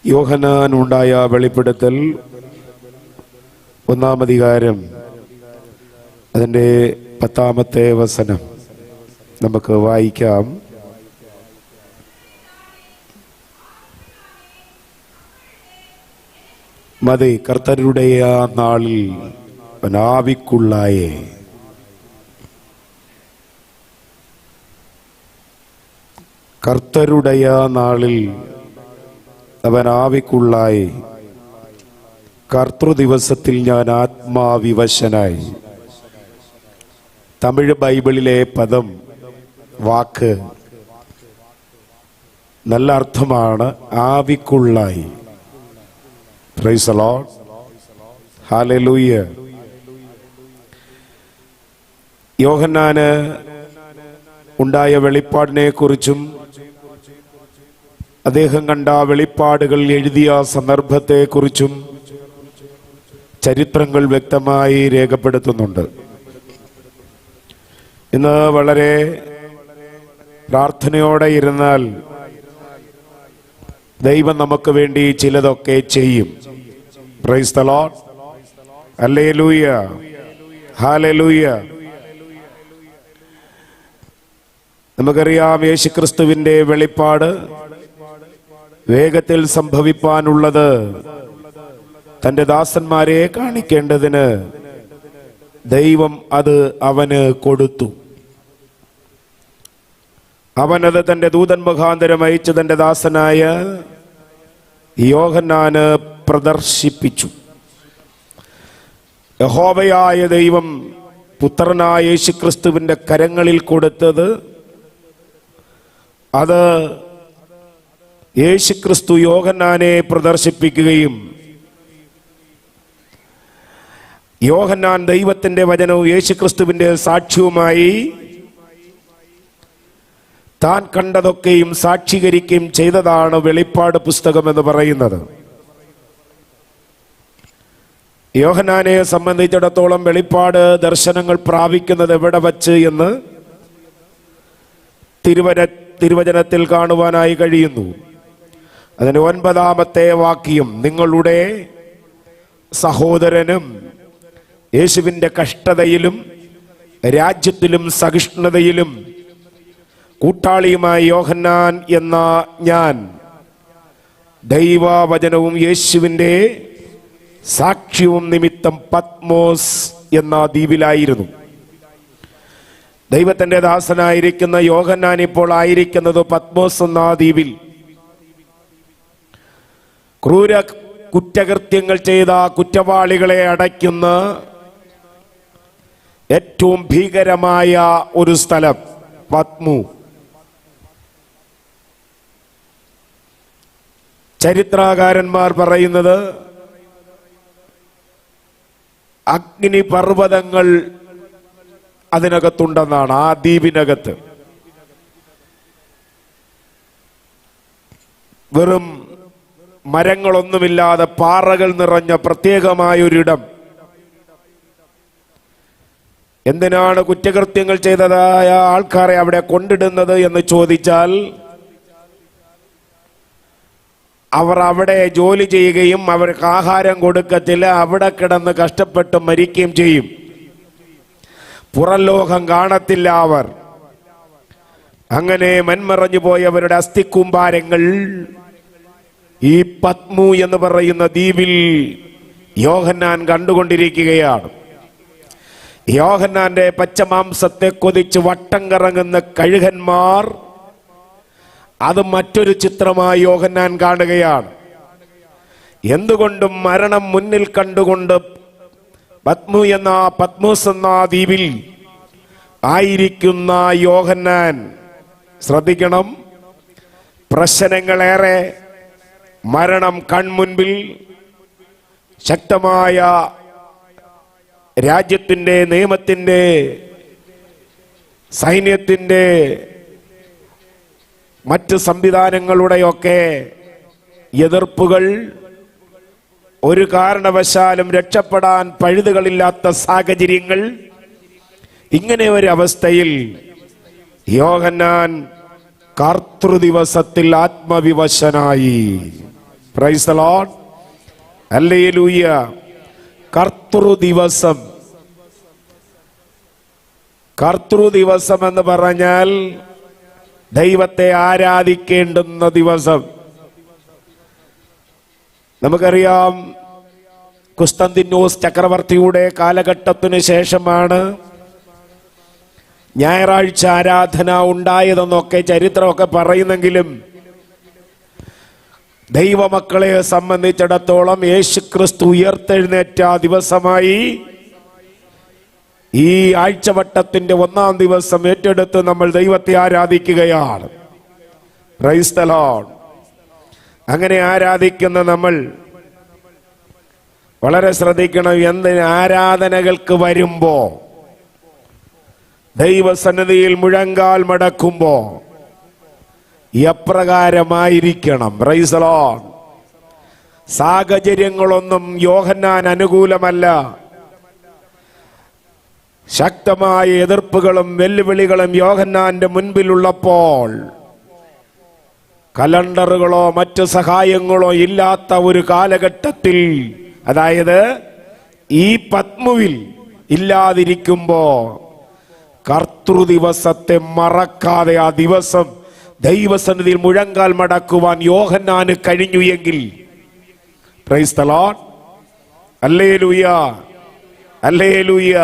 യോഹന്നാനുണ്ടായ വെളിപ്പെടുത്തൽ 1-ാം അധികാരം അതിൻ്റെ 10-ാമത്തെ വചനം നമുക്ക് വായിക്കാം. മതി കർത്തരുടെ ആ നാളിൽ നാവിക്കുള്ളായേ. കർത്തരുടെ ആ നാളിൽ അവനാവിക്കുള്ളായി. കർത്തൃദിവസത്തിൽ ഞാൻ ആത്മാവിവശനായി. തമിഴ് ബൈബിളിലെ പദം, വാക്ക് നല്ല അർത്ഥമാണ്. ആവിക്കുള്ളായി. Praise the Lord. ഹല്ലേലൂയ. യോഹന്നാന് ഉണ്ടായ വെളിപ്പാടിനെ കുറിച്ചും അദ്ദേഹം കണ്ട വെളിപ്പാടുകൾ എഴുതിയ സന്ദർഭത്തെക്കുറിച്ചും ചരിത്രങ്ങൾ വ്യക്തമായി രേഖപ്പെടുത്തുന്നുണ്ട്. ഇന്ന് വളരെ പ്രാർത്ഥനയോടെ ഇരുന്നാൽ ദൈവം നമുക്ക് വേണ്ടി ചിലതൊക്കെ ചെയ്യും. Price the Lord. ഹല്ലേലൂയ. ഹല്ലേലൂയ. നമുക്കറിയാം, യേശുക്രിസ്തുവിന്റെ വെളിപ്പാട് വേഗത്തിൽ സംഭവിപ്പാനുള്ളത് തന്റെ ദാസന്മാരെ കാണിക്കേണ്ടതിന് ദൈവം അത് അവന് കൊടുത്തു. അവനത് തന്റെ ദൂതൻ മുഖാന്തരം അയച്ച് തന്റെ ദാസനായ യോഹന്നാന് പ്രദർശിപ്പിച്ചു. യഹോവയായ ദൈവം പുത്രനായ യേശുക്രിസ്തുവിന്റെ കരങ്ങളിൽ കൊടുത്തത്, അത് യേശുക്രിസ്തു യോഹന്നാനെ പ്രദർശിപ്പിക്കുകയും യോഹന്നാൻ ദൈവത്തിന്റെ വചനവും യേശുക്രിസ്തുവിന്റെ സാക്ഷ്യവുമായി താൻ കണ്ടതൊക്കെയും സാക്ഷീകരിക്കുകയും ചെയ്തതാണ് വെളിപ്പാട് പുസ്തകം എന്ന് പറയുന്നത്. യോഹന്നാനെ സംബന്ധിച്ചിടത്തോളം വെളിപ്പാട് ദർശനങ്ങൾ പ്രാപിക്കുന്നത് എവിടെ വച്ച് എന്ന് തിരുവചനത്തിൽ കാണുവാനായി കഴിയുന്നു. അതിന് 9-ാമത്തെ വാക്യം, നിങ്ങളുടെ സഹോദരനും യേശുവിൻ്റെ കഷ്ടതയിലും രാജ്യത്തിലും സഹിഷ്ണുതയിലും കൂട്ടാളിയുമായ യോഹന്നാൻ എന്ന ഞാൻ ദൈവവചനവും യേശുവിൻ്റെ സാക്ഷ്യവും നിമിത്തം പത്മോസ് എന്ന ദ്വീപിലായിരുന്നു. ദൈവത്തിന്റെ ദാസനായിരിക്കുന്ന യോഹന്നാൻ ഇപ്പോൾ ആയിരിക്കുന്നത് പത്മോസ് എന്ന ദ്വീപിൽ. ക്രൂര കുറ്റകൃത്യങ്ങൾ ചെയ്ത കുറ്റവാളികളെ അടയ്ക്കുന്ന ഏറ്റവും ഭീകരമായ ഒരു സ്ഥലം പത്മു. ചരിത്രകാരന്മാർ പറയുന്നത് അഗ്നിപർവ്വതങ്ങൾ അതിനകത്തുണ്ടെന്നാണ്. ആ ദ്വീപിനകത്ത് വെറും മരങ്ങളൊന്നുമില്ലാതെ പാറകൾ നിറഞ്ഞ പ്രത്യേകമായൊരിടം. എന്തിനാണ് കുറ്റകൃത്യങ്ങൾ ചെയ്തതായ ആൾക്കാരെ അവിടെ കൊണ്ടിടുന്നത് എന്ന് ചോദിച്ചാൽ, അവർ അവിടെ ജോലി ചെയ്യുകയും അവർക്ക് ആഹാരം കൊടുക്കത്തില്ല, അവിടെ കിടന്ന് കഷ്ടപ്പെട്ട് മരിക്കുകയും ചെയ്യും. പുറം ലോകം കാണത്തില്ല അവർ. അങ്ങനെ മൺമറഞ്ഞു പോയവരുടെ അസ്ഥിക്കൂമ്പാരങ്ങൾ ഈ പത്മു എന്ന് പറയുന്ന ദ്വീപിൽ യോഹന്നാൻ കണ്ടുകൊണ്ടിരിക്കുകയാണ്. യോഹന്നാന്റെ പച്ചമാംസത്തെ കൊതിച്ച് വട്ടം കറങ്ങുന്ന കഴുകന്മാർ, അത് മറ്റൊരു ചിത്രമായി യോഹന്നാൻ കാണുകയാണ്. എന്തുകൊണ്ടും മരണം മുന്നിൽ കണ്ടുകൊണ്ട് പത്മോസ് എന്ന ദ്വീപിൽ ആയിരിക്കുന്ന യോഹന്നാൻ ശ്രദ്ധിക്കണം. പ്രശ്നങ്ങളേറെ, മരണം കൺമുൻപിൽ, ശക്തമായ രാജ്യത്തിൻ്റെ, നിയമത്തിൻ്റെ, സൈന്യത്തിൻ്റെ, മറ്റ് സംവിധാനങ്ങളുടെയൊക്കെ എതിർപ്പുകൾ, ഒരു കാരണവശാലും രക്ഷപ്പെടാൻ പഴുതുകളില്ലാത്ത സാഹചര്യങ്ങൾ. ഇങ്ങനെ ഒരു അവസ്ഥയിൽ യോഹന്നാൻ കർത്തൃദിവസത്തിൽ ആത്മവിവശനായി. Praise the Lord. ഹല്ലേലൂയ. കർത്തൃദിവസം. കർത്തൃദിവസം എന്ന് പറഞ്ഞാൽ ദൈവത്തെ ആരാധിക്കേണ്ടുന്ന ദിവസം. നമുക്കറിയാം, കുസ്തന്തിനോസ് ചക്രവർത്തിയുടെ കാലഘട്ടത്തിന് ശേഷമാണ് ഞായറാഴ്ച ആരാധന ഉണ്ടായതെന്നൊക്കെ ചരിത്രമൊക്കെ പറയുന്നെങ്കിലും ദൈവമക്കളെ സംബന്ധിച്ചിടത്തോളം യേശുക്രിസ്തു ഉയർത്തെഴുന്നേറ്റ ദിവസമായി ഈ ആഴ്ചവട്ടത്തിന്റെ 1-ാം ദിവസം ഏറ്റെടുത്ത് നമ്മൾ ദൈവത്തെ ആരാധിക്കുകയാണ്. Price the lord. അങ്ങനെ ആരാധിക്കുന്ന നമ്മൾ വളരെ ശ്രദ്ധിക്കണം. എന്തിന് ആരാധനകൾക്ക് വരുമ്പോ, ദൈവസന്നിധിയിൽ മുഴങ്കാൽ മടക്കുമ്പോ എപ്രകാരമായിരിക്കണം? Praise the lord. സാഹചര്യങ്ങളൊന്നും യോഹന്നാൻ അനുകൂലമല്ല. ശക്തമായ എതിർപ്പുകളും വെല്ലുവിളികളും യോഹന്നാന്റെ മുൻപിലുള്ളപ്പോൾ കലണ്ടറുകളോ മറ്റു സഹായങ്ങളോ ഇല്ലാത്ത ഒരു കാലഘട്ടത്തിൽ, അതായത് ഈ പത്മുവിൽ ഇല്ലാതിരിക്കുമ്പോ കർത്തൃദിവസത്തെ മറക്കാതെ ആ ദിവസം ദൈവസന്നിധിയിൽ മുഴങ്കാൽ മടക്കുവാൻ യോഹന്നാന് കഴിഞ്ഞു എങ്കിൽ, പ്രൈസ് ദി ലോർഡ്. ഹല്ലേലൂയ, ഹല്ലേലൂയ,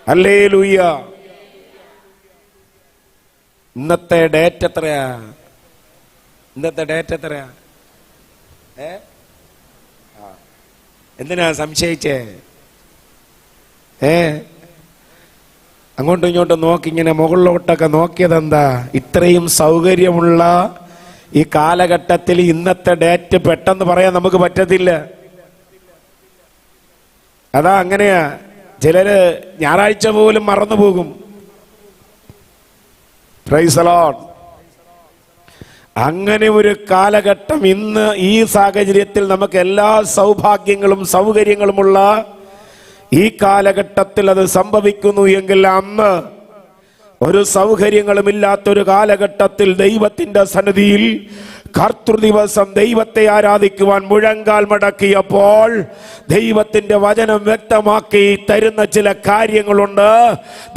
ഹല്ലേലൂയ. ഇന്നത്തെ ഡേറ്റ് എത്രയാ? ഇന്നത്തെ ഡേറ്റ് എത്രയാ? എന്തിനാ സംശയിച്ചേ? അങ്ങോട്ടും ഇങ്ങോട്ടും നോക്കി, ഇങ്ങനെ മുകളിലോട്ടൊക്കെ നോക്കിയതെന്താ? ഇത്രയും സൗകര്യമുള്ള ഈ കാലഘട്ടത്തിൽ ഇന്നത്തെ ഡേറ്റ് പെട്ടെന്ന് പറയാൻ നമുക്ക് പറ്റത്തില്ല. അതാ അങ്ങനെയാ. ചിലര് ഞായറാഴ്ച പോലും മറന്നുപോകും. Price the lord. അങ്ങനെ ഒരു കാലഘട്ടം ഇന്ന് ഈ സാഹചര്യത്തിൽ നമുക്ക് എല്ലാ സൗഭാഗ്യങ്ങളും സൗകര്യങ്ങളുമുള്ള ഈ കാലഘട്ടത്തിൽ അത് സംഭവിക്കുന്നു എങ്കിൽ, അന്ന് ഒരു സൗകര്യങ്ങളും ഇല്ലാത്തൊരു കാലഘട്ടത്തിൽ ദൈവത്തിന്റെ സന്നിധിയിൽ കർത്തൃദിവസം ദൈവത്തെ ആരാധിക്കുവാൻ മുഴങ്കാൽ മടക്കിയപ്പോൾ ദൈവത്തിന്റെ വചനം വ്യക്തമാക്കി തരുന്ന ചില കാര്യങ്ങളുണ്ട്.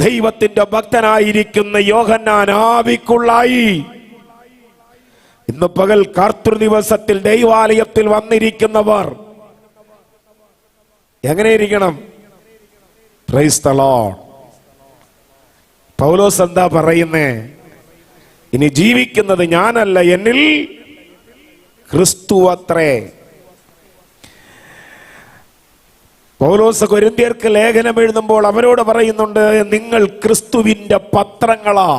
ദൈവത്തിന്റെ ഭക്തനായിരിക്കുന്ന യോഹന്നാൻ ആവിക്കുള്ളായി. ഇന്ന് പകൽ കർത്തൃദിവസത്തിൽ ദൈവാലയത്തിൽ വന്നിരിക്കുന്നവർ എങ്ങനെയിരിക്കണം? Praise the lord. പൗലോസ് എന്താ പറയുന്നേ? ഇനി ജീവിക്കുന്നത് ഞാനല്ല, എന്നിൽ ക്രിസ്തു അത്രേ. പൗലോസ് കൊരിന്ത്യർക്ക് ലേഖനം എഴുതുമ്പോൾ അവരോട് പറയുന്നുണ്ട്, നിങ്ങൾ ക്രിസ്തുവിന്റെ പത്രങ്ങളാ.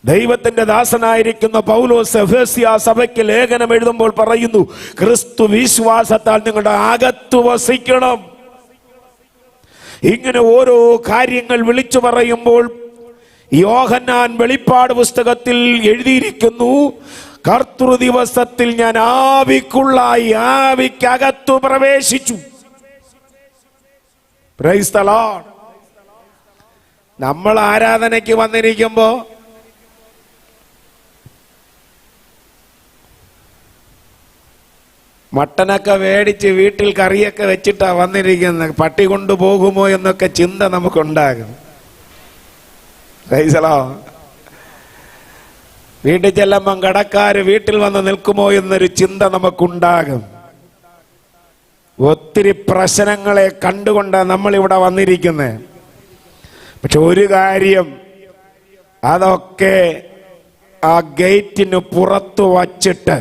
ദൈവത്തിന്റെ ദാസനായിരിക്കുന്ന പൗലോസ് എഫെസ്യ സഭയ്ക്ക് ലേഖനം എഴുതുമ്പോൾ പറയുന്നു, ക്രിസ്തു വിശ്വാസത്താൽ നിങ്ങളുടെ അകത്ത് വസിക്കണം. ഇങ്ങനെ ഓരോ കാര്യങ്ങൾ വിളിച്ചു പറയുമ്പോൾ യോഹന്നാൻ വെളിപ്പാട് പുസ്തകത്തിൽ എഴുതിയിരിക്കുന്നു, കർത്തൃദിവസത്തിൽ ഞാൻ ആവിക്കുള്ളായി, ആവിക്കകത്തു പ്രവേശിച്ചു. Price the Lord. നമ്മൾ ആരാധനയ്ക്ക് വന്നിരിക്കുമ്പോ മട്ടനൊക്കെ മേടിച്ച് വീട്ടിൽ കറിയൊക്കെ വെച്ചിട്ടാ വന്നിരിക്കുന്നത്. പട്ടി കൊണ്ടുപോകുമോ എന്നൊക്കെ ചിന്ത നമുക്കുണ്ടാകും. വീട്ടിൽ ചെല്ലുമ്പം കടക്കാര് വീട്ടിൽ വന്ന് നിൽക്കുമോ എന്നൊരു ചിന്ത നമുക്കുണ്ടാകും. ഒത്തിരി പ്രശ്നങ്ങളെ കണ്ടുകൊണ്ടാണ് നമ്മൾ ഇവിടെ വന്നിരിക്കുന്നത്. പക്ഷെ ഒരു കാര്യം, അതൊക്കെ ആ ഗേറ്റിന് പുറത്തു വച്ചിട്ട്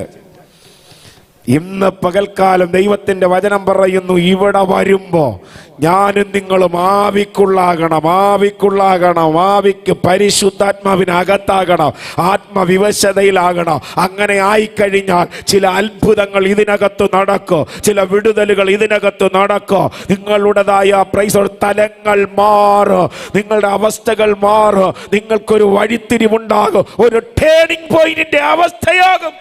ഇന്ന് പകൽക്കാലം ദൈവത്തിന്റെ വചനം പറയുന്നു, ഇവിടെ വരുമ്പോ ഞാനും നിങ്ങളും ആവിക്കുള്ളാകണം, ആവിക്കുള്ളാകണം, ആവിക്ക് പരിശുദ്ധാത്മാവിനകത്താകണം, ആത്മവിവശതയിലാകണം. അങ്ങനെ ആയിക്കഴിഞ്ഞാൽ ചില അത്ഭുതങ്ങൾ ഇതിനകത്ത് നടക്കും, ചില വിടുതലുകൾ ഇതിനകത്ത് നടക്കും. നിങ്ങളുടേതായ തലങ്ങൾ മാറും, നിങ്ങളുടെ അവസ്ഥകൾ മാറും, നിങ്ങൾക്കൊരു വഴിത്തിരിവുണ്ടാകും, ഒരു ടേണിംഗ് പോയിന്റിന്റെ അവസ്ഥയാകും.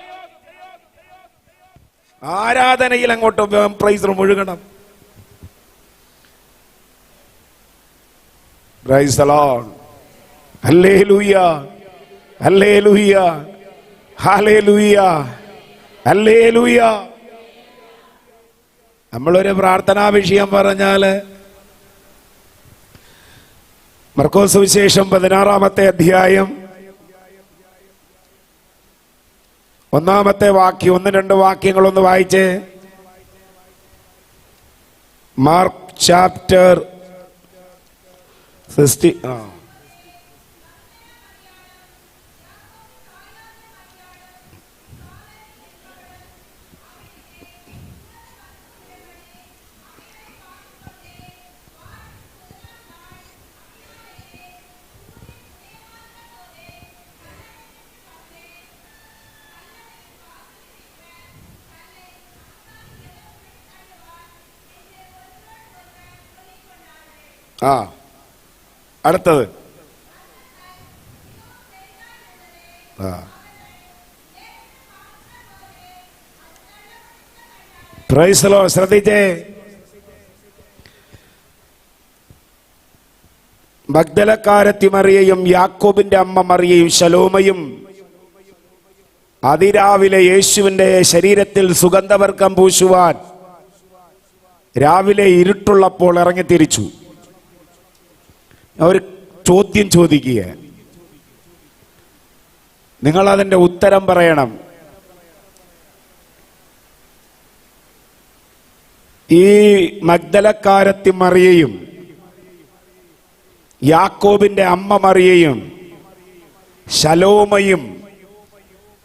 ആരാധനയിൽ അങ്ങോട്ട് പ്രൈസ് മുഴുകണം. Praise the Lord. ഹല്ലേലൂയ, ഹല്ലേലൂയ, ഹല്ലേലൂയ, ഹല്ലേലൂയ. നമ്മളൊരു പ്രാർത്ഥനാ വിഷയം പറഞ്ഞാല് മർക്കോസ് സുവിശേഷം 16-ാമത്തെ അധ്യായം 1-ാമത്തെ വാക്യം, 1-2 വാക്യങ്ങളൊന്ന് വായിച്ചേ. Mark chapter 60. അടുത്തത് പ്രൈസ് ദി ലോർഡ്. ശ്രദ്ധിച്ചേ, മഗ്ദലക്കാരത്തി മറിയയും യാക്കോബിന്റെ അമ്മ മറിയയും ശലോമയും അതിരാവിലെ യേശുവിന്റെ ശരീരത്തിൽ സുഗന്ധവർഗം പൂശുവാൻ രാവിലെ ഇരുട്ടുള്ളപ്പോൾ ഇറങ്ങിത്തിരിച്ചു. ഒരു ചോദ്യം ചോദിക്കുക, നിങ്ങൾ അതിന്റെ ഉത്തരം പറയണം. ഈ മഗ്ദലക്കാരത്തി മറിയയും യാക്കോബിന്റെ അമ്മ മറിയയും ശലോമയും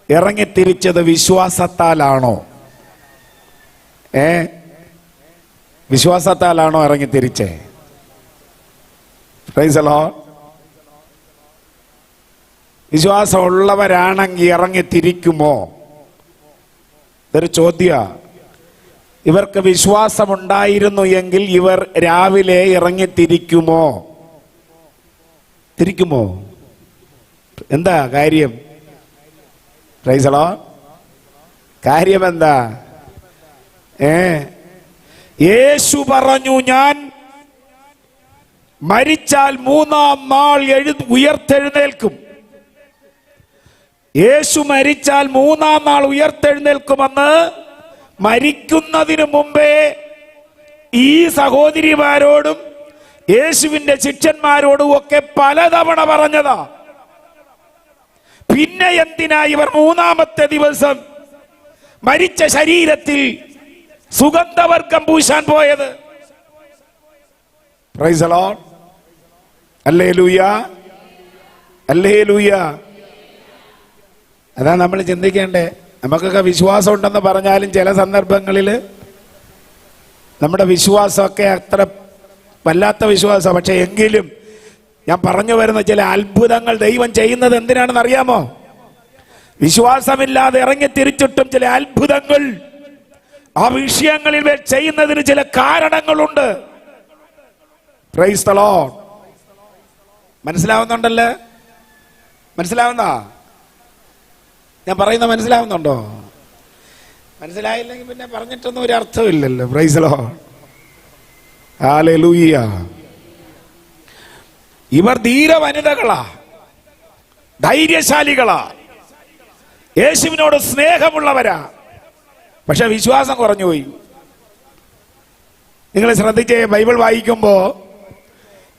ഇറങ്ങിത്തിരിച്ചത് വിശ്വാസത്താലാണോ? വിശ്വാസത്താലാണോ ഇറങ്ങിത്തിരിച്ചേ? Praise the lord. വിശ്വാസമുള്ളവരാണെങ്കിൽ ഇറങ്ങിത്തിരിക്കുമോ? ഇതൊരു ചോദ്യ. ഇവർക്ക് വിശ്വാസമുണ്ടായിരുന്നു എങ്കിൽ ഇവർ രാവിലെ ഇറങ്ങിത്തിരിക്കുമോ? തിരിക്കുമോ? എന്താ കാര്യം? Price the Lord. കാര്യം എന്താ? യേശു പറഞ്ഞു, ഞാൻ മരിച്ചാൽ 3-ാം നാൾ ഉയർത്തെഴുന്നേൽക്കും. യേശു മരിച്ചാൽ 3-ാം നാൾ ഉയർത്തെഴുന്നേൽക്കുമെന്ന് മരിക്കുന്നതിന് മുമ്പേ ഈ സഹോദരിമാരോടും യേശുവിന്റെ ശിഷ്യന്മാരോടും ഒക്കെ പലതവണ പറഞ്ഞതാ. പിന്നെ എന്തിനാ ഇവർ 3-ാമത്തെ ദിവസം മരിച്ച ശരീരത്തിൽ സുഗന്ധവർഗം പൂശാൻ പോയത്? Price the Lord. ഹല്ലേലൂയ, ഹല്ലേലൂയ. അതാ നമ്മൾ ചിന്തിക്കേണ്ടേ. നമുക്കൊക്കെ വിശ്വാസം ഉണ്ടെന്ന് പറഞ്ഞാലും ചില സന്ദർഭങ്ങളിൽ നമ്മുടെ വിശ്വാസമൊക്കെ അത്ര വല്ലാത്ത വിശ്വാസം. പക്ഷെ എങ്കിലും ഞാൻ പറഞ്ഞു വരുന്ന ചില അത്ഭുതങ്ങൾ ദൈവം ചെയ്യുന്നത് എന്തിനാണെന്ന് അറിയാമോ? വിശ്വാസമില്ലാതെ ഇറങ്ങി തിരിച്ചിട്ടും ചില അത്ഭുതങ്ങൾ ആ വിഷയങ്ങളിൽ ചെയ്യുന്നതിന് ചില കാരണങ്ങളുണ്ട്. Praise the lord. മനസ്സിലാവുന്നുണ്ടല്ലേ? മനസ്സിലാവുന്ന ഞാൻ പറയുന്നത് മനസ്സിലാവുന്നുണ്ടോ? മനസ്സിലായില്ലെങ്കിൽ പിന്നെ പറഞ്ഞിട്ടൊന്നും ഒരു അർത്ഥമില്ലല്ലോ. Praise the Lord. ഹല്ലേലൂയ. ഇവർ ധീര വനിതകളാ, ധൈര്യശാലികളാ, യേശുവിനോട് സ്നേഹമുള്ളവരാ. പക്ഷെ വിശ്വാസം കുറഞ്ഞുപോയി. നിങ്ങൾ ശ്രദ്ധിച്ചേ, ബൈബിൾ വായിക്കുമ്പോ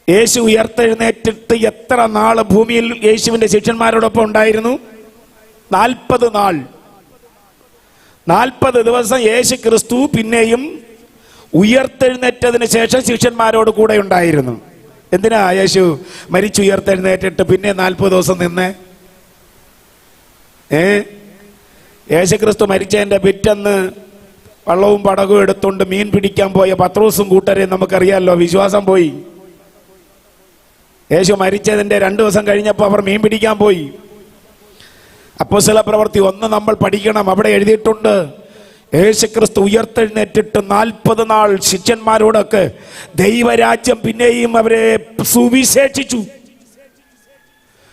യേശു ഉയർത്തെഴുന്നേറ്റിട്ട് എത്ര നാൾ ഭൂമിയിൽ യേശുവിന്റെ ശിഷ്യന്മാരോടൊപ്പം ഉണ്ടായിരുന്നു? 40 നാൾ. 40 ദിവസം യേശു ക്രിസ്തു പിന്നെയും ഉയർത്തെഴുന്നേറ്റതിന് ശേഷം ശിഷ്യന്മാരോട് കൂടെ ഉണ്ടായിരുന്നു. എന്തിനാ യേശു മരിച്ചുയർത്തെഴുന്നേറ്റിട്ട് പിന്നെ 40 ദിവസം നിന്നേ? യേശു ക്രിസ്തു മരിച്ചതിന്റെ പിറ്റന്ന് വള്ളവും പടകും എടുത്തുകൊണ്ട് മീൻ പിടിക്കാൻ പോയ പത്രോസും കൂട്ടരെയും നമുക്കറിയാമല്ലോ. വിശ്വാസം പോയി. യേശു മരിച്ചതിന്റെ 2 ദിവസം കഴിഞ്ഞപ്പോൾ അവർ മീൻ പിടിക്കാൻ പോയി. അപ്പോസ്തലപ്രവൃത്തി 1 നമ്മൾ പഠിക്കണം. അവിടെ എഴുതിയിട്ടുണ്ട്, യേശു ക്രിസ്തു ഉയർത്തെഴുന്നേറ്റിട്ട് 40 നാൾ ശിഷ്യന്മാരോടൊക്കെ ദൈവരാജ്യം പിന്നെയും അവരെ സുവിശേഷിച്ചു.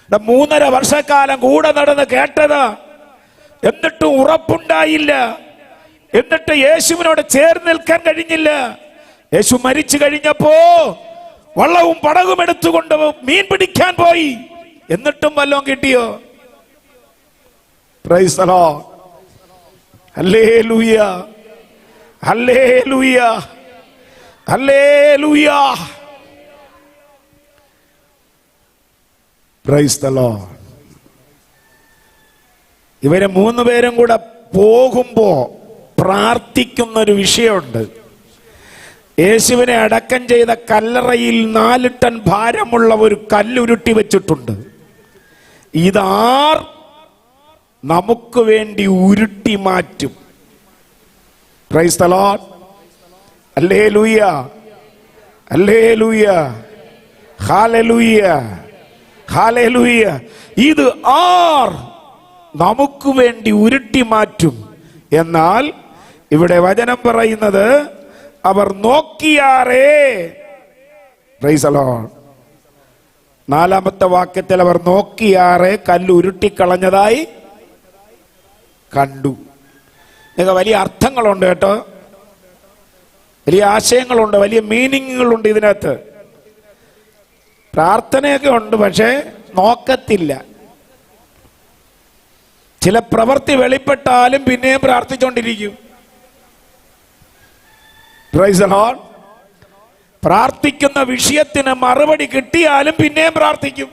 3.5 വർഷക്കാലം കൂടെ നടന്ന് കേട്ടത്, എന്നിട്ടും ഉറപ്പുണ്ടായില്ല. എന്നിട്ട് യേശുവിനോട് ചേർന്ന് നിൽക്കാൻ കഴിഞ്ഞില്ല. യേശു മരിച്ചു കഴിഞ്ഞപ്പോ വള്ളവും പടകും എടുത്തുകൊണ്ട് മീൻ പിടിക്കാൻ പോയി. എന്നിട്ടും വല്ലതും കിട്ടിയോ? Price the Lord. ഹല്ലേലൂയ, ഹല്ലേലൂയ, ഹല്ലേലൂയ. Praise the Lord. ഇവരെ 3 പേരും കൂടെ പോകുമ്പോ പ്രാർത്ഥിക്കുന്ന ഒരു വിഷയമുണ്ട്. യേശുവിനെ അടക്കം ചെയ്ത കല്ലറയിൽ 4 ടൺ ഭാരമുള്ള ഒരു കല്ലുരുട്ടി വെച്ചിട്ടുണ്ട്. ഇതാർ നമുക്ക് വേണ്ടി ഉരുട്ടി മാറ്റും? Praise the Lord. ഹല്ലേലൂയ, ഹല്ലേലൂയ, ഹല്ലേലൂയ, ഹല്ലേലൂയ. ഇത് ആർ നമുക്ക് വേണ്ടി ഉരുട്ടി മാറ്റും? എന്നാൽ ഇവിടെ വചനം പറയുന്നത് അവർ നോക്കിയാറേ. Praise the lord. 4-ാമത്തെ വാക്യത്തിൽ അവർ നോക്കിയാറേ കല്ല് ഉരുട്ടിക്കളഞ്ഞതായി കണ്ടു. നിങ്ങൾക്ക് വലിയ അർത്ഥങ്ങളുണ്ട് കേട്ടോ, വലിയ ആശയങ്ങളുണ്ട്, വലിയ മീനിങ്ങുകളുണ്ട് ഇതിനകത്ത്. പ്രാർത്ഥനയൊക്കെ ഉണ്ട്, പക്ഷേ നോക്കത്തില്ല. ചില പ്രവൃത്തി വെളിപ്പെട്ടാലും പിന്നെയും പ്രാർത്ഥിച്ചുകൊണ്ടിരിക്കും. Price the Lord. പ്രാർത്ഥിക്കുന്ന വിഷയത്തിന് മറുപടി കിട്ടിയാലും പിന്നെയും പ്രാർത്ഥിക്കും.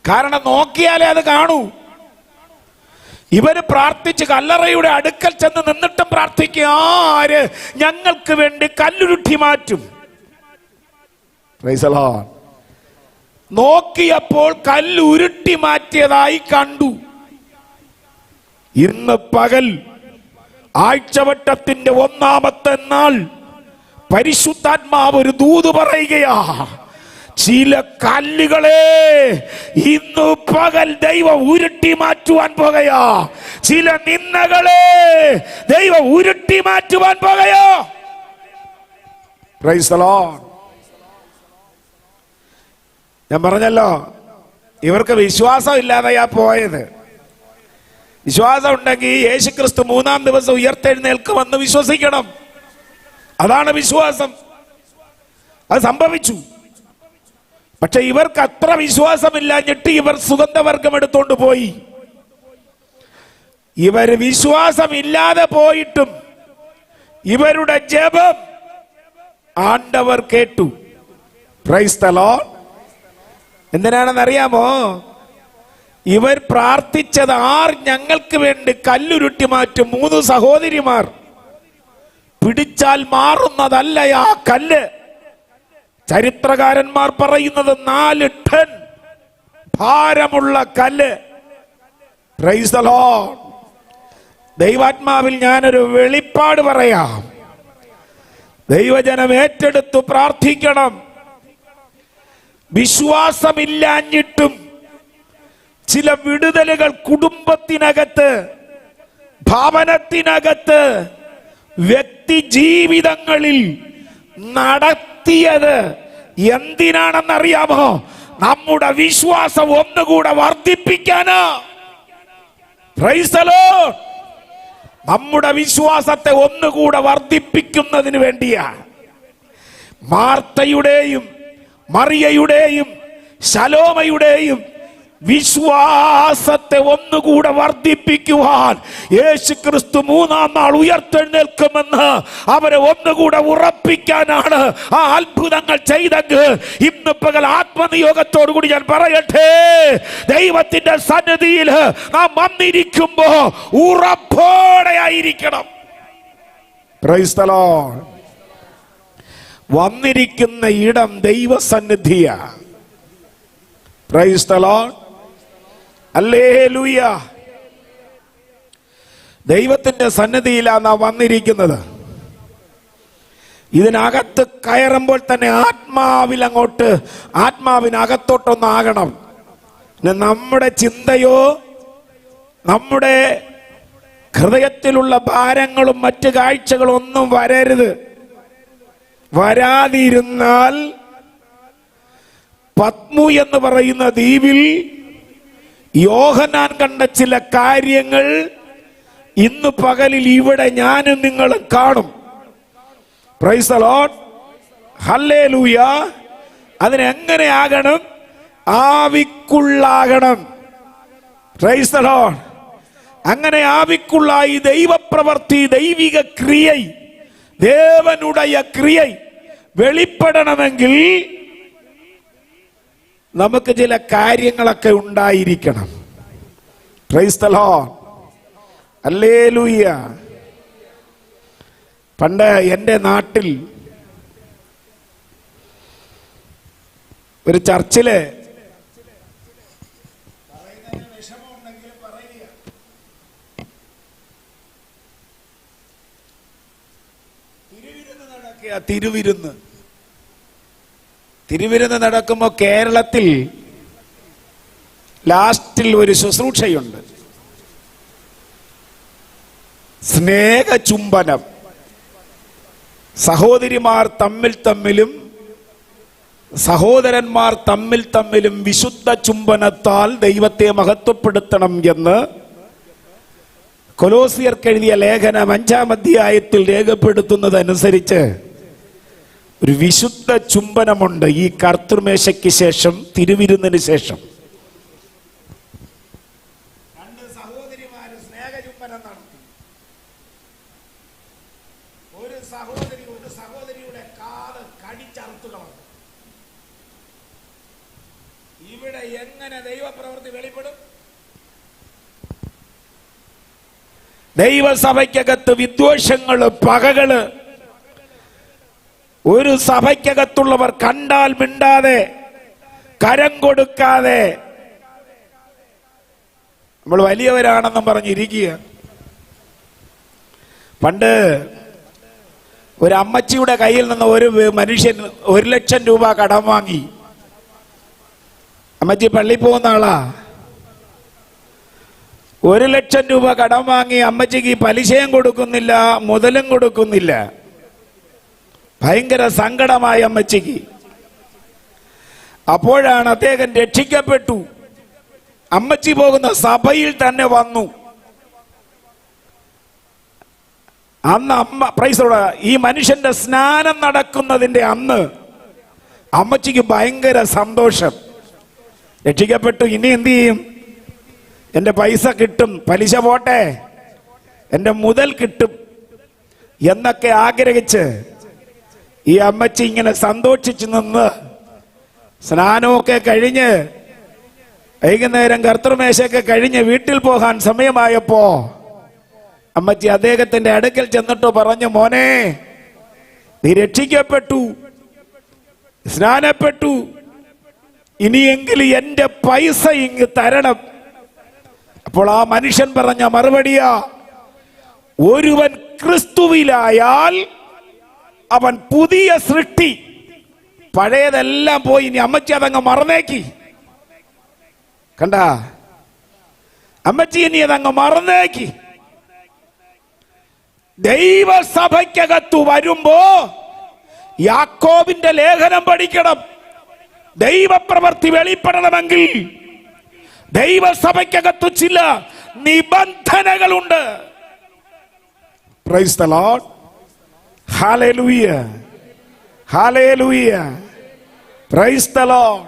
കാരണം നോക്കിയാലേ അത് കാണൂ. ഇവര് പ്രാർത്ഥിച്ച് കല്ലറയുടെ അടുക്കൽ ചെന്ന് നിന്നിട്ടും പ്രാർത്ഥിക്കുക, ആര് ഞങ്ങൾക്ക് വേണ്ടി കല്ലുരുട്ടി മാറ്റും? Praise the Lord. നോക്കിയപ്പോൾ കല്ലുരുട്ടി മാറ്റിയതായി കണ്ടു. ഇന്ന് പകൽ ആഴ്ചവട്ടത്തിന്റെ 1-ാമത്തെ നാൾ പരിശുദ്ധാത്മാവ് ഒരു ദൂത് പറയുകയാ. ചില കല്ലുകളെ ഇന്ന് പകൽ ദൈവം ഉരുട്ടി മാറ്റുവാൻ പോകുകയാ. ചില നിന്ദകളെ ദൈവം ഉരുട്ടി മാറ്റുവാൻ പോകുകയാ. Praise the Lord. ഞാൻ പറഞ്ഞല്ലോ, ഇവർക്ക് വിശ്വാസം ഇല്ലാതെയാ പോയത്. വിശ്വാസം ഉണ്ടെങ്കിൽ യേശുക്രിസ്തു 3-ാം ദിവസം ഉയർത്തെഴുന്നേൽക്കുമെന്ന് വിശ്വസിക്കണം. അതാണ് വിശ്വാസം. അത് സംഭവിച്ചു. പക്ഷെ ഇവർക്ക് അത്ര വിശ്വാസമില്ലാഞ്ഞിട്ട് ഇവർ സുഗന്ധവർഗം എടുത്തോണ്ട് പോയി. ഇവര് വിശ്വാസമില്ലാതെ പോയിട്ടും ഇവരുടെ ജപം ആണ്ടവർ കേട്ടു. Praise the lord. എന്തിനാണെന്നറിയാമോ? ഇവർ പ്രാർത്ഥിച്ചത് ആർ ഞങ്ങൾക്ക് വേണ്ടി കല്ലുരുട്ടി മാറ്റും? 3 സഹോദരിമാർ. പിടിച്ചാൽ മാറുന്നതല്ല ആ കല്ല്. ചരിത്രകാരന്മാർ പറയുന്നത് 4 ടൺ ഭാരമുള്ള കല്ല്. Price the Lord. ദൈവാത്മാവിൽ ഞാനൊരു വെളിപ്പാട് പറയാം. ദൈവജനം ഏറ്റെടുത്തു പ്രാർത്ഥിക്കണം. വിശ്വാസമില്ലാഞ്ഞിട്ടും ചില വിടുതലുകൾ കുടുംബത്തിനകത്ത്, ഭവനത്തിനകത്ത്, വ്യക്തി ജീവിതങ്ങളിൽ നടത്തിയത് എന്തിനാണെന്നറിയാമോ? നമ്മുടെ വിശ്വാസം ഒന്നുകൂടെ വർദ്ധിപ്പിക്കാനാ. Price the Lord. നമ്മുടെ വിശ്വാസത്തെ ഒന്നുകൂടെ വർദ്ധിപ്പിക്കുന്നതിന് വേണ്ടിയാ. മാർത്തയുടെയും മറിയയുടെയും ശലോമയുടെയും വിശ്വാസത്തെ ഒന്നുകൂടെ വർദ്ധിപ്പിക്കുവാൻ യേശുക്രിസ്തു 3-ാം നാൾ ഉയർത്തെഴുന്നേൽക്കുമെന്ന് അവരെ ഒന്നുകൂടെ ഉറപ്പിക്കാനാണ് ആ അത്ഭുതങ്ങൾ ചെയ്തെങ്കിൽ ഇന്ന് പകൽ ആത്മനിയോഗത്തോടുകൂടി ഞാൻ പറയട്ടെ, ദൈവത്തിന്റെ സന്നിധിയിൽ നാം വന്നിരിക്കുമ്പോ ഉറപ്പോടെ ആയിരിക്കണം. Praise the lord. വന്നിരിക്കുന്ന ഇടം ദൈവസന്നിധിയാ. Praise the Lord. ഹല്ലേലൂയ. ദൈവത്തിന്റെ സന്നിധിയിലാണ് നാം വന്നിരിക്കുന്നത്. ഇതിനകത്ത് കയറുമ്പോൾ തന്നെ ആത്മാവിനകത്തോട്ടൊന്നാകണം. നമ്മുടെ ചിന്തയോ നമ്മുടെ ഹൃദയത്തിലുള്ള ഭാരങ്ങളും മറ്റു കാഴ്ചകളും ഒന്നും വരരുത്. വരാതിരുന്നാൽ പത്മു എന്ന് പറയുന്ന ദ്വീപിൽ യോഹന്നാൻ കണ്ട ചില കാര്യങ്ങൾ ഇന്ന് പകലിൽ ഇവിടെ ഞാനും നിങ്ങളും കാണും. Praise the Lord. ഹല്ലേലൂയ. അതിനെങ്ങനെ ആകണം? ആവിക്കുള്ളാകണം. Praise the lord. അങ്ങനെ ആവിക്കുള്ള ഈ ദൈവപ്രവർത്തി, ദൈവിക ക്രിയ, ദേവനുடைய ക്രിയ വെളിപ്പെടണമെങ്കിൽ നമുക്ക് ചില കാര്യങ്ങളൊക്കെ ഉണ്ടായിരിക്കണം. Price the Lord. ഹല്ലേലൂയ. പണ്ട് എൻ്റെ നാട്ടിൽ ഒരു ചർച്ചില് തിരുവിരുന്ന് നടക്കുമ്പോ കേരളത്തിൽ ലാസ്റ്റിൽ ഒരു ശുശ്രൂഷയുണ്ട്, സ്നേഹചുംബനം. സഹോദരിമാർ തമ്മിലും സഹോദരന്മാർ തമ്മിലും വിശുദ്ധ ചുംബനത്താൽ ദൈവത്തെ മഹത്വപ്പെടുത്തണം എന്ന് കൊലോസിയർക്ക് എഴുതിയ ലേഖനം 5-ാം അധ്യായത്തിൽ രേഖപ്പെടുത്തുന്നതനുസരിച്ച് ഒരു വിശുദ്ധ ചുംബനമുണ്ട് ഈ കർത്തൃമേശയ്ക്ക് ശേഷം, തിരുവിരുന്നിന് ശേഷം. രണ്ട് സഹോദരിമാര് സ്നേഹചുംബനം നടത്തി. ഒരു സഹോദരിയുടെ കാല് കടിച്ചറുത്തു കളഞ്ഞു. ഇവിടെ എങ്ങനെ ദൈവപ്രവൃത്തി വെളിപ്പെടും? ദൈവസഭയ്ക്കകത്ത് വിദ്വേഷങ്ങള്, പകകള്, ഒരു സഭയ്ക്കകത്തുള്ളവർ കണ്ടാൽ മിണ്ടാതെ, കരം കൊടുക്കാതെ, നമ്മൾ വലിയവരാണെന്നും പറഞ്ഞിരിക്കുക. പണ്ട് ഒരു അമ്മച്ചിയുടെ കയ്യിൽ നിന്ന് ഒരു മനുഷ്യൻ 1,00,000 രൂപ കടം വാങ്ങി. അമ്മച്ചി പള്ളി പോകുന്ന ആളാ. 1,00,000 രൂപ കടം വാങ്ങി. അമ്മച്ചിക്ക് പലിശയും കൊടുക്കുന്നില്ല, മുതലും കൊടുക്കുന്നില്ല. ഭയങ്കര സങ്കടമായ അമ്മച്ചിക്ക്. അപ്പോഴാണ് അദ്ദേഹം രക്ഷിക്കപ്പെട്ടു. അമ്മച്ചി പോകുന്ന സഭയിൽ തന്നെ വന്നു. അന്ന് ഈ മനുഷ്യന്റെ സ്നാനം നടക്കുന്നതിന്റെ അന്ന് അമ്മച്ചിക്ക് ഭയങ്കര സന്തോഷം. രക്ഷിക്കപ്പെട്ടു, ഇനി എന്ത് ചെയ്യും? എന്റെ പൈസ കിട്ടും, പലിശ പോട്ടെ, എന്റെ മുതൽ കിട്ടും എന്നൊക്കെ ആഗ്രഹിച്ച് ഈ അമ്മച്ചി ഇങ്ങനെ സന്തോഷിച്ചു നിന്ന് സ്നാനമൊക്കെ കഴിഞ്ഞ് വൈകുന്നേരം കർത്തൃമേശയൊക്കെ കഴിഞ്ഞ് വീട്ടിൽ പോകാൻ സമയമായപ്പോ അമ്മച്ചി അദ്ദേഹത്തിന്റെ അടുക്കൽ ചെന്നിട്ട് പറഞ്ഞു, മോനെ, നീ രക്ഷിക്കപ്പെട്ടു, സ്നാനപ്പെട്ടു, ഇനിയെങ്കിലും എന്റെ പൈസ ഇങ്ങ് തരണം. അപ്പോൾ ആ മനുഷ്യൻ പറഞ്ഞ മറുപടിയാ, ഒരുവൻ ക്രിസ്തുവിലായാൽ അവൻ പുതിയ സൃഷ്ടി, പഴയതെല്ലാം പോയി, ഇനി അമ്മച്ചി അതങ്ങ് മറന്നേക്കി. കണ്ട, അമ്മച്ചി ഇനി അതങ്ങ് മറന്നേക്കി. ദൈവസഭയ്ക്കകത്തു വരുമ്പോ യാക്കോബിന്റെ ലേഖനം പഠിക്കണം. ദൈവപ്രവൃത്തി വെളിപ്പെടണമെങ്കിൽ ദൈവസഭയ്ക്കകത്തു ചില നിബന്ധനകളുണ്ട്. Praise the Lord. ഹല്ലേലൂയ, ഹല്ലേലൂയ, പ്രൈസ് ദി ലോർഡ്.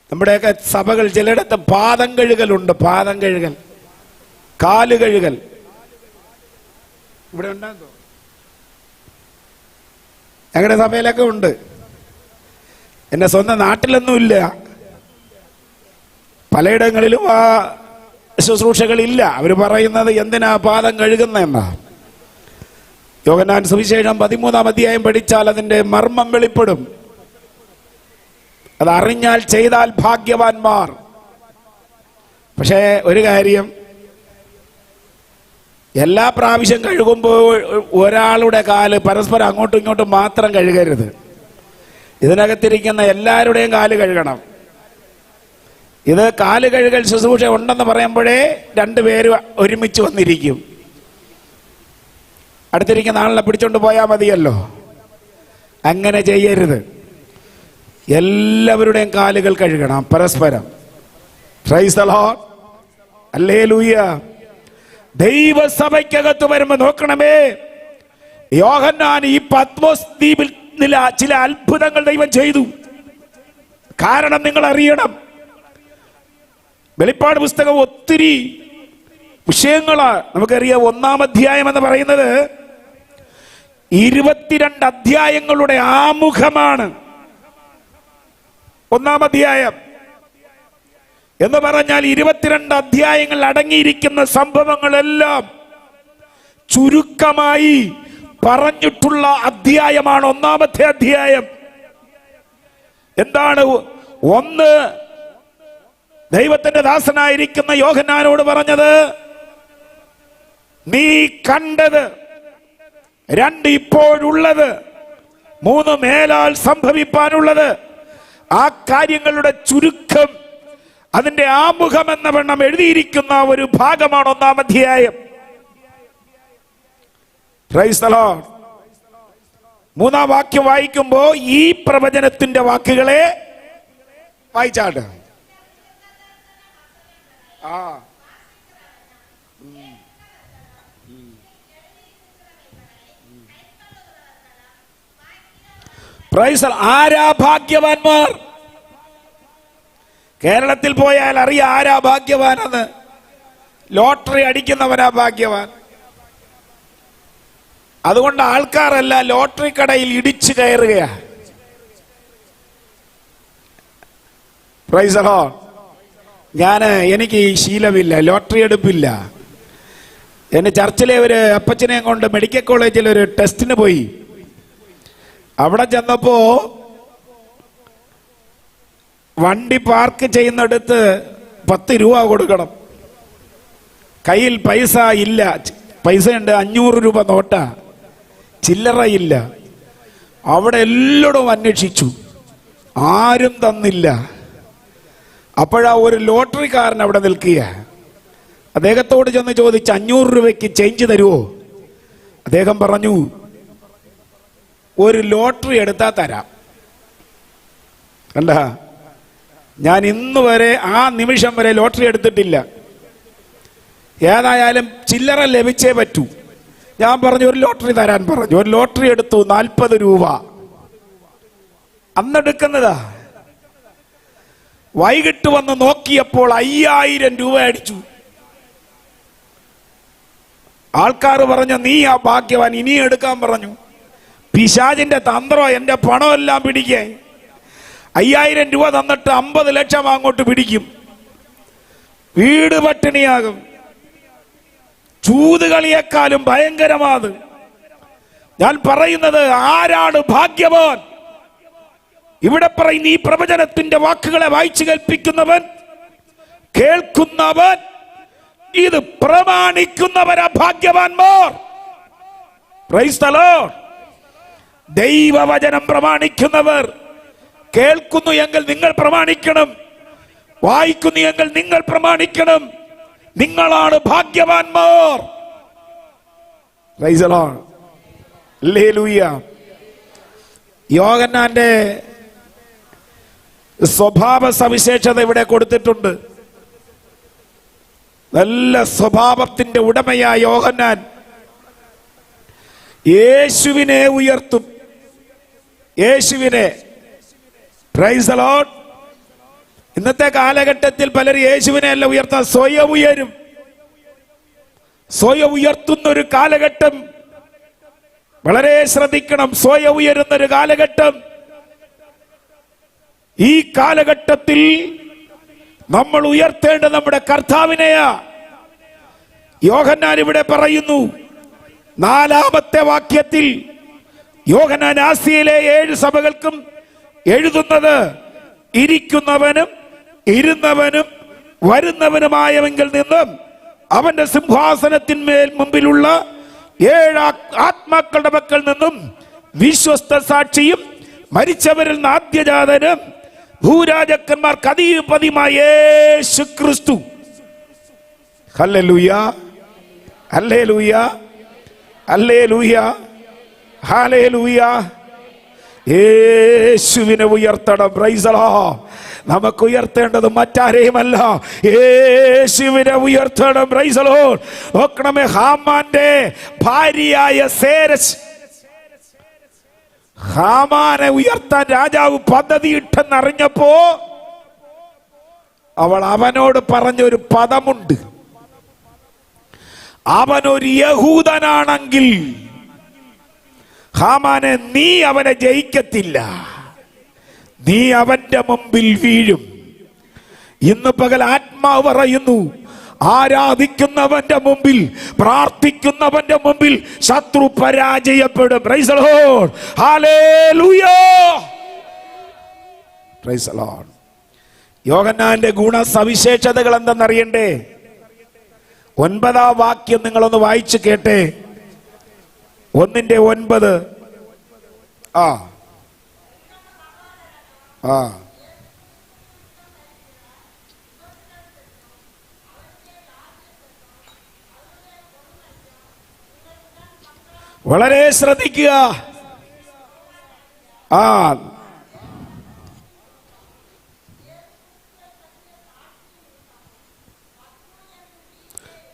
നമ്മുടെയൊക്കെ സഭകൾ ചിലയിടത്ത് പാദം കഴുകലുണ്ട്. പാദം കഴുകൽ, കാല് കഴുകൽ. ഇവിടെ ഉണ്ടോ? ഞങ്ങളുടെ സഭയിലൊക്കെ ഉണ്ട്. എന്റെ സ്വന്തം നാട്ടിലൊന്നുമില്ല, പലയിടങ്ങളിലും ആ ശുശ്രൂഷകളില്ല. അവർ പറയുന്നത് എന്തിനാ പാദം കഴുകുന്നെന്നാ. യോഹന്നാൻ സുവിശേഷം 13-ാം അധ്യായം പഠിച്ചാൽ അതിന്റെ മർമ്മം വെളിപ്പെടും. അത് അറിഞ്ഞാൽ ചെയ്താൽ ഭാഗ്യവാന്മാർ. പക്ഷേ ഒരു കാര്യം, എല്ലാ പ്രാവശ്യം കഴുകുമ്പോൾ ഒരാളുടെ കാല് പരസ്പരം അങ്ങോട്ടും ഇങ്ങോട്ടും മാത്രം കഴുകരുത്. ഇതിനകത്തിരിക്കുന്ന എല്ലാവരുടെയും കാല് കഴുകണം. ഇത് കാല് കഴുകൽ ശുശ്രൂഷ ഉണ്ടെന്ന് പറയുമ്പോഴേ രണ്ടുപേര് ഒരുമിച്ച് വന്നിരിക്കും. അടുത്തിരിക്കുന്ന ആളിനെ പിടിച്ചോണ്ട് പോയാൽ മതിയല്ലോ. അങ്ങനെ ചെയ്യരുത്. എല്ലാവരുടെയും കാലുകൾ കഴുകണം പരസ്പരം. Price the Lord. ഹല്ലേലൂയ. ദൈവസഭയ്ക്കകത്ത് വരുമ്പോ നോക്കണമേ, യോഹന്നാൻ ഈ പത്മോസ് ദ്വീപിൽ ചില അത്ഭുതങ്ങൾ ദൈവം ചെയ്തു. കാരണം നിങ്ങൾ അറിയണം, വെളിപ്പാട് പുസ്തകം ഒത്തിരി വിഷയങ്ങളാ നമുക്കറിയാം. 1-ാം അധ്യായം എന്ന് പറയുന്നത് 22 അധ്യായങ്ങളുടെ ആമുഖമാണ്. 1-ാം അധ്യായം എന്ന് പറഞ്ഞാൽ 22 അധ്യായങ്ങൾ അടങ്ങിയിരിക്കുന്ന സംഭവങ്ങളെല്ലാം ചുരുക്കമായി പറഞ്ഞിട്ടുള്ള അധ്യായമാണ് 1-ാമത്തെ അധ്യായം. എന്താണ്? ഒന്ന്, ദൈവത്തിന്റെ ദാസനായിരിക്കുന്ന യോഹന്നാനോട് പറഞ്ഞത് നീ കണ്ടത്, 2 ഇപ്പോഴുള്ളത്, 3 മേലാൽ സംഭവിപ്പാനുള്ളത്. ആ കാര്യങ്ങളുടെ ചുരുക്കം, അതിന്റെ ആമുഖം എന്ന വണ്ണം എഴുതിയിരിക്കുന്ന ഒരു ഭാഗമാണ് 1-ാം അധ്യായം. Price the Lord. 3-ാം വാക്യം വായിക്കുമ്പോ ഈ പ്രവചനത്തിന്റെ വാക്കുകളെ വായിച്ചാട്ട്. പ്രൈസ്. ആരാ ഭാഗ്യവാന്മാർ? കേരളത്തിൽ പോയാൽ അറിയാം ആരാ ഭാഗ്യവാനെന്ന്. ലോട്ടറി അടിക്കുന്നവനാ ഭാഗ്യവാൻ. അതുകൊണ്ട് ആൾക്കാരല്ല ലോട്ടറി കടയിൽ ഇടിച്ചു കയറുകയാ. Price the Lord. എനിക്ക് ഈ ശീലമില്ല, ലോട്ടറി എടുപ്പില്ല. എന്നെ ചർച്ചിലെ ഒരു അപ്പച്ചനെയും കൊണ്ട് മെഡിക്കൽ കോളേജിൽ ഒരു ടെസ്റ്റിന് പോയി. അവിടെ ചെന്നപ്പോ വണ്ടി പാർക്ക് ചെയ്യുന്നിടത്ത് 10 രൂപ കൊടുക്കണം. കയ്യിൽ പൈസ ഇല്ല. പൈസ ഉണ്ട്, 500 രൂപ നോട്ടാ, ചില്ലറയില്ല. അവിടെ എല്ലായിടും അന്വേഷിച്ചു, ആരും തന്നില്ല. അപ്പോഴാ ഒരു ലോട്ടറിക്കാരൻ അവിടെ നിൽക്കുക. അദ്ദേഹത്തോട് ചെന്ന് ചോദിച്ച് 500 രൂപയ്ക്ക് ചേഞ്ച് തരുമോ? അദ്ദേഹം പറഞ്ഞു, ഒരു ലോട്ടറി എടുത്താൽ തരാം. കണ്ട, ഞാൻ ഇന്ന് വരെ ആ നിമിഷം വരെ ലോട്ടറി എടുത്തിട്ടില്ല. ഏതായാലും ചില്ലറ ലഭിച്ചേ പറ്റൂ. ഞാൻ പറഞ്ഞു ഒരു ലോട്ടറി തരാൻ പറഞ്ഞു. ഒരു ലോട്ടറി എടുത്തു, 40 രൂപ. അന്നെടുക്കുന്നതാ. വൈകിട്ട് വന്ന് നോക്കിയപ്പോൾ 5000 രൂപ അടിച്ചു. ആൾക്കാർ പറഞ്ഞു നീ ആ ഭാഗ്യവാൻ, ഇനി എടുക്കാൻ പറഞ്ഞു. പിശാചിന്റെ തന്ത്രം, എന്റെ പണമെല്ലാം പിടിക്കേ. 5000 രൂപ തന്നിട്ട് 50 ലക്ഷം അങ്ങോട്ട് പിടിക്കും. വീട് പട്ടിണിയാകും. ചൂതുകളിയേക്കാളും ഭയങ്കരമാത്. ഞാൻ പറയുന്നത്, ആരാണ് ഭാഗ്യവാൻ? ഇവിടെ പറയുന്ന ഈ പ്രവചനത്തിന്റെ വാക്കുകളെ വായിച്ചു കേൾപ്പിക്കുന്നവൻ, കേൾക്കുന്നവൻ, ഇത് പ്രമാണിക്കുന്നവരാ ഭാഗ്യവാന്മാർ. Price the Lord. ദൈവവചനം പ്രമാണിക്കുന്നവർ. കേൾക്കുന്നു എങ്കിൽ നിങ്ങൾ പ്രമാണിക്കണം, വായിക്കുന്നു എങ്കിൽ നിങ്ങൾ പ്രമാണിക്കണം. നിങ്ങളാണ് ഭാഗ്യവാന്മാർ. Price the Lord. ഹല്ലേലൂയ. യോഹന്നാന്റെ സ്വഭാവ സവിശേഷത ഇവിടെ കൊടുത്തിട്ടുണ്ട്. നല്ല സ്വഭാവത്തിന്റെ ഉടമയായ യോഹന്നാൻ യേശുവിനെ ഉയർത്തും. യേശുവിനെ. Price the Lord. ഇന്നത്തെ കാലഘട്ടത്തിൽ പലരും യേശുവിനെ അല്ല ഉയർത്താൻ, സ്വയം ഉയരും. സ്വയം ഉയർത്തുന്ന ഒരു കാലഘട്ടം വളരെ ശ്രദ്ധിക്കണം. സ്വയം ഉയരുന്ന ഒരു കാലഘട്ടം. ഈ കാലഘട്ടത്തിൽ നമ്മൾ ഉയർത്തേണ്ട നമ്മുടെ കർത്താവിനെയാ. യോഹന്നാൻ ഇവിടെ പറയുന്നു 4-ാമത്തെ വാക്യത്തിൽ, യോഹന്നാൻ ആസിയയിലെ 7 സഭകൾക്കും എഴുതുന്നത്, ഇരിക്കുന്നവനും ഇരുന്നവനും വരുന്നവനുമായവെങ്കിൽ നിന്നും അവന്റെ സിംഹാസനത്തിന്മേൽ മുമ്പിലുള്ള 7 ആത്മാക്കളുടെ പക്കൽ നിന്നും വിശ്വസ്ത സാക്ഷിയും മരിച്ചവരിൽ നിന്ന് ആദ്യജാതനും ഭൂരാജക്കന്മാർക്ക് അധിപതിയുമായ യേശു ക്രിസ്തു. ഹല്ലേലൂയ, ഹല്ലേലൂയ, ഹല്ലേലൂയ, ഹല്ലേലൂയ. യേശുവിനെ ഉയർത്തണം. Praise the lord. നമുക്ക് ഉയർത്തേണ്ടത് മറ്റാരെയുമല്ല, യേശുവിനെ ഉയർത്തണം. Praise the lord. നോക്കണമേ, ഹാമാന്റെ ഭാര്യയായ സേരശ്, ഹാമാനെ ഉയർത്താൻ രാജാവ് പദ്ധതിയിട്ടെന്നറിഞ്ഞപ്പോ അവനോട് പറഞ്ഞൊരു പദമുണ്ട്. അവനൊരു യഹൂദനാണെങ്കിൽ ഹാമാനെ നീ അവനെ ജയിക്കത്തില്ല, നീ അവന്റെ മുമ്പിൽ വീഴും. ഇന്ന് പകൽ ആത്മാവ് പറയുന്നു, ആരാധിക്കുന്നവന്റെ മുമ്പിൽ, പ്രാർത്ഥിക്കുന്നവന്റെ മുമ്പിൽ ശത്രു പരാജയപ്പെടും. Price the Lord, hallelujah, praise the Lord. യോഹന്നാന്റെ ഗുണസവിശേഷതകൾ എന്തെന്നറിയണ്ടേ? 9-ാം വാക്യം നിങ്ങളൊന്ന് വായിച്ചു കേട്ടെ. 1:9. വളരെ ശ്രദ്ധിക്കുക.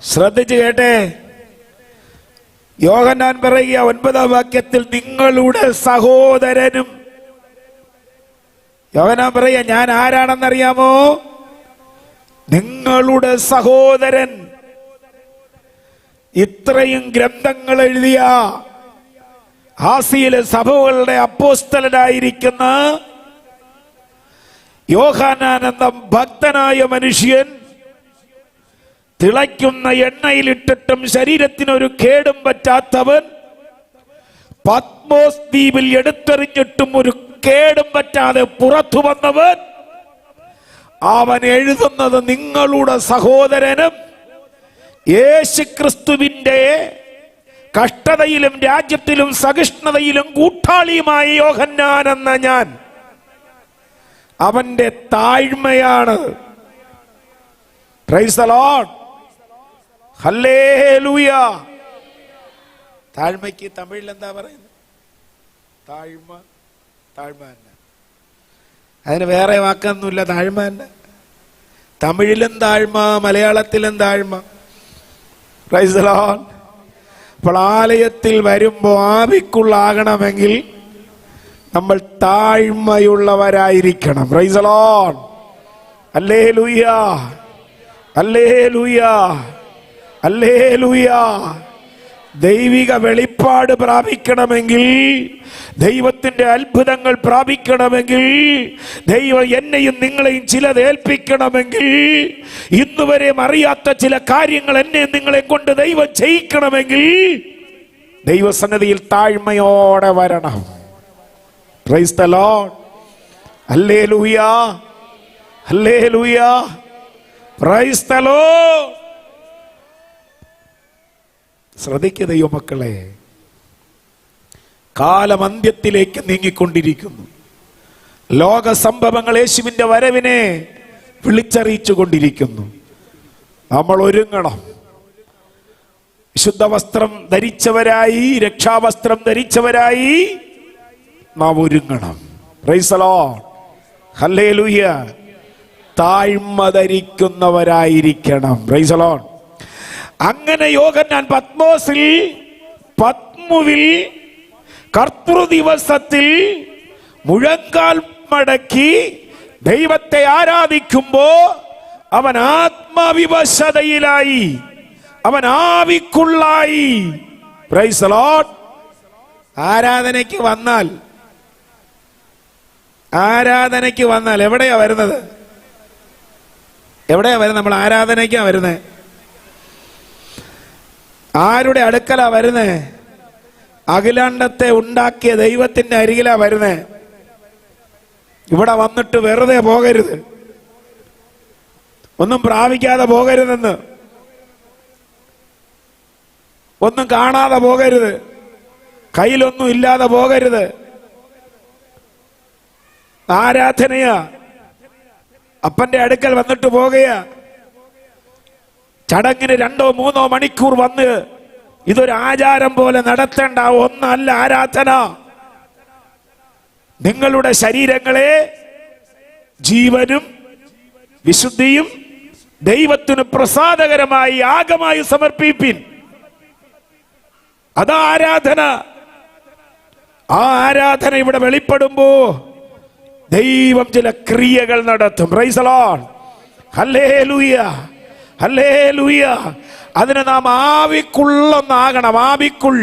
ശ്രദ്ധിച്ചു കേട്ടെ. യോഹന്നാൻ പറയുക 9-ാം വാക്യത്തിൽ, നിങ്ങളുടെ സഹോദരനും. യോഹന്നാൻ പറയുക, ഞാൻ ആരാണെന്നറിയാമോ? നിങ്ങളുടെ സഹോദരൻ. ഇത്രയും ഗ്രന്ഥങ്ങൾ എഴുതിയ ആസിയിലെ സഭകളുടെ അപ്പോസ്തലനായിരിക്കുന്ന യോഹന്നാൻ എന്ന ഭക്തനായ മനുഷ്യൻ തിളയ്ക്കുന്ന എണ്ണയിലിട്ടിട്ടും ശരീരത്തിനൊരു കേടും പറ്റാത്തവൻ, പത്മോസ് ദ്വീപിൽ എടുത്തെറിഞ്ഞിട്ടും ഒരു കേടും പറ്റാതെ പുറത്തു വന്നവൻ, അവൻ എഴുതുന്നത് നിങ്ങളുടെ സഹോദരനും യേശുക്രിസ്തുവിന്റെ കഷ്ടതയിലും രാജ്യത്തിലും സഹിഷ്ണുതയിലും കൂട്ടാളിയുമായ യോഹന്നാൻ എന്ന ഞാൻ, അവന്റെ താഴ്മയാണ്. പ്രൈസ് ദി ലോർഡ്, ഹല്ലേലൂയ. താഴ്മയ്ക്ക് തമിഴിൽ എന്താ പറയുന്നത്? താഴ്മ. തന്നെ, അതിന് വേറെ വാക്കൊന്നുമില്ല. താഴ്മ തന്നെ. തമിഴിലും താഴ്മ, മലയാളത്തിലും താഴ്മ. Praise the Lord. അപ്പോൾ ആലയത്തിൽ വരുമ്പോൾ ആവിക്കുള്ളാകണമെങ്കിൽ നമ്മൾ താഴ്മയുള്ളവരായിരിക്കണം. പ്രൈസ് ദി ലോർഡ്, ഹല്ലേലൂയ, ഹല്ലേലൂയ, ഹല്ലേലൂയ. ദൈവിക വെളിപ്പാട് പ്രാപിക്കണമെങ്കിൽ, ദൈവത്തിന്റെ അത്ഭുതങ്ങൾ പ്രാപിക്കണമെങ്കിൽ, ദൈവം എന്നെയും നിങ്ങളെയും ചിലത് ഏൽപ്പിക്കണമെങ്കിൽ, ഇന്നുവരെ അറിയാത്ത ചില കാര്യങ്ങൾ എന്നെ നിങ്ങളെ കൊണ്ട് ദൈവം ചെയ്യിക്കണമെങ്കിൽ ദൈവസന്നിധിയിൽ താഴ്മയോടെ വരണം. പ്രൈസ് ദി ലോർഡ്, ഹല്ലേലൂയ, ഹല്ലേലൂയ, പ്രൈസ് ദി ലോർഡ്. ശ്രദ്ധിക്കുക ദൈവമക്കളെ, കാലം അന്ത്യത്തിലേക്ക് നീങ്ങിക്കൊണ്ടിരിക്കുന്നു. ലോക സംഭവങ്ങൾ യേശുവിന്റെ വരവിനെ വിളിച്ചറിയിച്ചു കൊണ്ടിരിക്കുന്നു. നമ്മൾ ഒരുങ്ങണം. വിശുദ്ധ വസ്ത്രം ധരിച്ചവരായി, രക്ഷാവസ്ത്രം ധരിച്ചവരായി നാം ഒരുങ്ങണം. പ്രൈസ് ദി ലോർഡ്, ഹല്ലേലൂയ. താഴ്മ ധരിക്കുന്നവരായിരിക്കണം. Price the lord. അങ്ങനെ യോഹന്നാൻ പത്മുവിൽ കർത്തൃദിവസത്തിൽ മുഴങ്കാൽ മടക്കി ദൈവത്തെ ആരാധിക്കുമ്പോ അവൻ ആത്മവിവശതയിലായി, അവൻ ആവിക്കുള്ളായി. Praise the Lord. ആരാധനയ്ക്ക് വന്നാൽ എവിടെയാ വരുന്നത്? നമ്മൾ ആരാധനയ്ക്കാ വരുന്നത്. ആരുടെ അടുക്കലാ വരുന്നേ? അഖിലാണ്ടത്തെ ഉണ്ടാക്കിയ ദൈവത്തിന്റെ അരികിലാ വരുന്നേ. ഇവിടെ വന്നിട്ട് വെറുതെ പോകരുത്, ഒന്നും പ്രാപിക്കാതെ പോകരുതെന്ന്, ഒന്നും കാണാതെ പോകരുത്, കയ്യിലൊന്നും ഇല്ലാതെ പോകരുത്. ആരാധനയാ. അപ്പന്റെ അടുക്കൽ വന്നിട്ട് പോകുകയാ. ചടങ്ങിന് 2-3 മണിക്കൂർ വന്ന് ഇതൊരു ആചാരം പോലെ നടത്തേണ്ട ഒന്നല്ല ആരാധന. നിങ്ങളുടെ ശരീരങ്ങളെ ജീവനും വിശുദ്ധിയും ദൈവത്തിന് പ്രസാദകരമായി യാഗമായി സമർപ്പിപ്പിൻ. അതാ ആരാധന. ആ ആരാധന ഇവിടെ വെളിപ്പെടുമ്പോ ദൈവം ചില ക്രിയകൾ നടത്തും. Price the Lord. ഹല്ലേലൂയ, ഹല്ലേലൂയ. അതിന് നാം ആവിക്കുള്ളൊന്നാകണം. ആവിക്കുൾ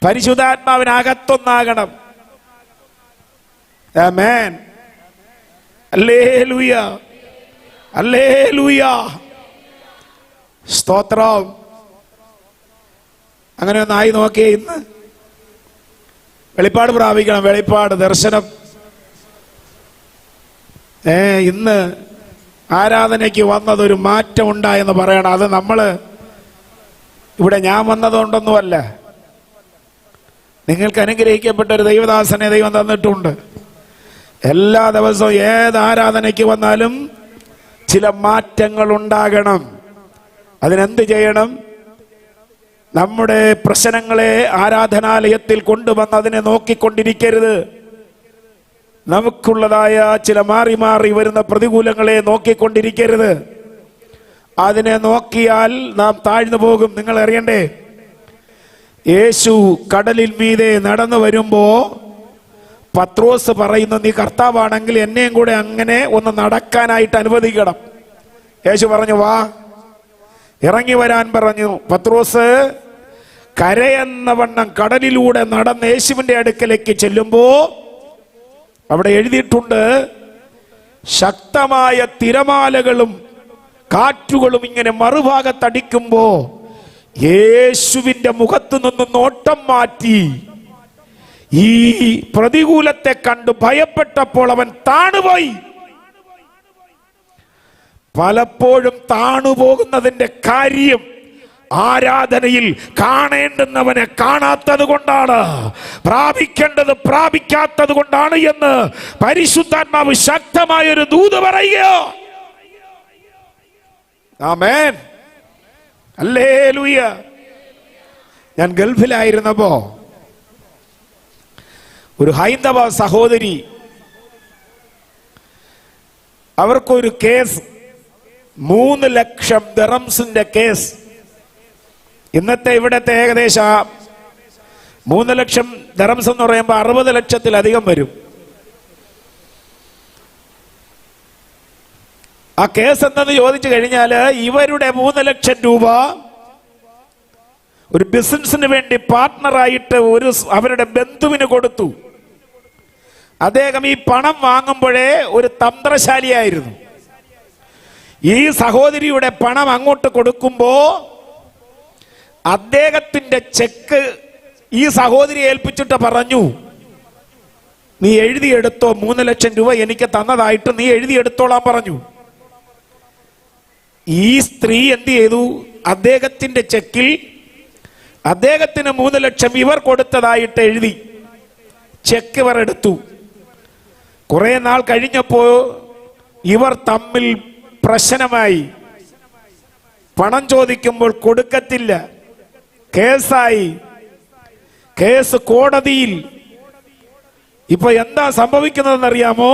പരിശുദ്ധാത്മാവിനകത്തൊന്നാകണം. ആമേൻ. Hallelujah, hallelujah. സ്തോത്രം. അങ്ങനെ ഒന്നായി നോക്കിയേ. ഇന്ന് വെളിപ്പാട് പ്രാപിക്കണം. വെളിപ്പാട് ദർശനം. ഇന്ന് ആരാധനയ്ക്ക് വന്നതൊരു മാറ്റം ഉണ്ടായെന്ന് പറയണം. അത് നമ്മള് ഇവിടെ ഞാൻ വന്നതുകൊണ്ടൊന്നുമല്ല. നിങ്ങൾക്ക് അനുഗ്രഹിക്കപ്പെട്ട ഒരു ദൈവദാസനെ ദൈവം തന്നിട്ടുണ്ട്. എല്ലാ ദിവസവും ഏത് ആരാധനയ്ക്ക് വന്നാലും ചില മാറ്റങ്ങൾ ഉണ്ടാകണം. അതിനെന്ത് ചെയ്യണം? നമ്മുടെ പ്രശ്നങ്ങളെ ആരാധനാലയത്തിൽ കൊണ്ടുവന്ന് അതിനെ നോക്കിക്കൊണ്ടിരിക്കരുത്. നമുക്കുള്ളതായ ചില മാറി മാറി വരുന്ന പ്രതികൂലങ്ങളെ നോക്കിക്കൊണ്ടിരിക്കരുത്. അതിനെ നോക്കിയാൽ നാം താഴ്ന്നു പോകും. നിങ്ങൾ അറിയണ്ടേ, യേശു കടലിൽ മീതെ നടന്നു വരുമ്പോ പത്രോസ് പറയുന്നു, നീ കർത്താവാണെങ്കിൽ എന്നെയും കൂടെ അങ്ങനെ ഒന്ന് നടക്കാനായിട്ട് അനുവദിക്കണം. യേശു പറഞ്ഞു, വാ, ഇറങ്ങി വരാൻ പറഞ്ഞു. പത്രോസ് കരയെന്ന വണ്ണം കടലിലൂടെ നടന്ന് യേശുവിന്റെ അടുക്കലേക്ക് ചെല്ലുമ്പോ അവിടെ എഴുതിയിട്ടുണ്ട്, ശക്തമായ തിരമാലകളും കാറ്റുകളും ഇങ്ങനെ മറുഭാഗത്തടിക്കുമ്പോ യേശുവിന്റെ മുഖത്തു നിന്ന് നോട്ടം മാറ്റി ഈ പ്രതികൂലത്തെ കണ്ടു ഭയപ്പെട്ടപ്പോൾ അവൻ താണുപോയി. പലപ്പോഴും താണുപോകുന്നതിന്റെ കാര്യം ആരാധനയിൽ കാണേണ്ടുന്നവനെ കാണാത്തത് കൊണ്ടാണ്, പ്രാപിക്കേണ്ടത് പ്രാപിക്കാത്തത് കൊണ്ടാണ് എന്ന് പരിശുദ്ധാത്മാവ് ശക്തമായൊരു ദൂത് പറയുക. ആമേൻ, ഹല്ലേലൂയ. ഞാൻ ഗൾഫിലായിരുന്നപ്പോ ഒരു ഹൈന്ദവ സഹോദരി, അവർക്കൊരു കേസ്, 3 ലക്ഷം ദിറംസിന്റെ കേസ്. ഇന്നത്തെ ഇവിടത്തെ ഏകദേശം 3 ലക്ഷം ദിറംസ് എന്ന് പറയുമ്പോൾ 60 ലക്ഷത്തിലധികം വരും. ആ കേസ് എന്തെന്ന് ചോദിച്ചു കഴിഞ്ഞാൽ, ഇവരുടെ 3 ലക്ഷം രൂപ ഒരു ബിസിനസിന് വേണ്ടി പാർട്ട്ണറായിട്ട് അവരുടെ ബന്ധുവിന് കൊടുത്തു. അദ്ദേഹം ഈ പണം വാങ്ങുമ്പോഴേ ഒരു തന്ത്രശാലിയായിരുന്നു. ഈ സഹോദരിയുടെ പണം അങ്ങോട്ട് കൊടുക്കുമ്പോ അദ്ദേഹത്തിന്റെ ചെക്ക് ഈ സഹോദരി ഏൽപ്പിച്ചിട്ട് പറഞ്ഞു, നീ എഴുതിയെടുത്തോ, 3 ലക്ഷം രൂപ എനിക്ക് തന്നതായിട്ട് നീ എഴുതിയെടുത്തോളാൻ പറഞ്ഞു. ഈ സ്ത്രീ എന്ത് ചെയ്തു? അദ്ദേഹത്തിന്റെ ചെക്കിൽ അദ്ദേഹത്തിന് 3 ലക്ഷം ഇവർ കൊടുത്തതായിട്ട് എഴുതി ചെക്ക് ഇവർ എടുത്തു. കുറെ നാൾ കഴിഞ്ഞപ്പോ ഇവർ തമ്മിൽ പ്രശ്നമായി. പണം ചോദിക്കുമ്പോൾ കൊടുക്കത്തില്ല. കേസായി. കേസ് കോടതിയിൽ. ഇപ്പൊ എന്താ സംഭവിക്കുന്നതെന്നറിയാമോ?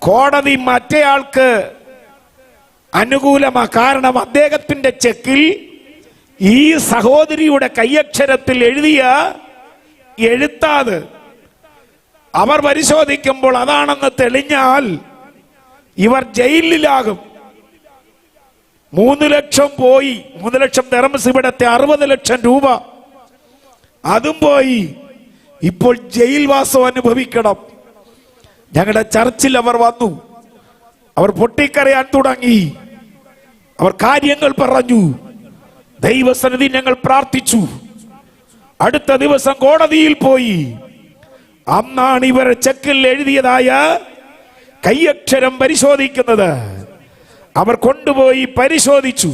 കോടതി മറ്റേയാൾക്ക് അനുകൂലമാ. കാരണം അദ്ദേഹത്തിന്റെ ചെക്കിൽ ഈ സഹോദരിയുടെ കൈയക്ഷരത്തിൽ എഴുതിയ എഴുത്താത് അവർ പരിശോധിക്കുമ്പോൾ അതാണെന്ന് തെളിഞ്ഞാൽ ഇവർ ജയിലിലാകും. 3 ലക്ഷം പോയി. 3 ലക്ഷം ദിറംസ്, ഇവിടത്തെ 60 ലക്ഷം രൂപ അതും പോയി. ഇപ്പോൾ ജയിൽവാസം അനുഭവിക്കണം. ഞങ്ങളുടെ ചർച്ചിൽ അവർ വന്നു. അവർ പൊട്ടിക്കരയാൻ തുടങ്ങി. അവർ കാര്യങ്ങൾ പറഞ്ഞു. ദൈവസന്നിധി ഞങ്ങൾ പ്രാർത്ഥിച്ചു. അടുത്ത ദിവസം കോടതിയിൽ പോയി. അന്നാണ് ഇവർ ചെക്കിൽ എഴുതിയതായ കൈയക്ഷരം പരിശോധിക്കുന്നത്. അവർ കൊണ്ടുപോയി പരിശോധിച്ചു.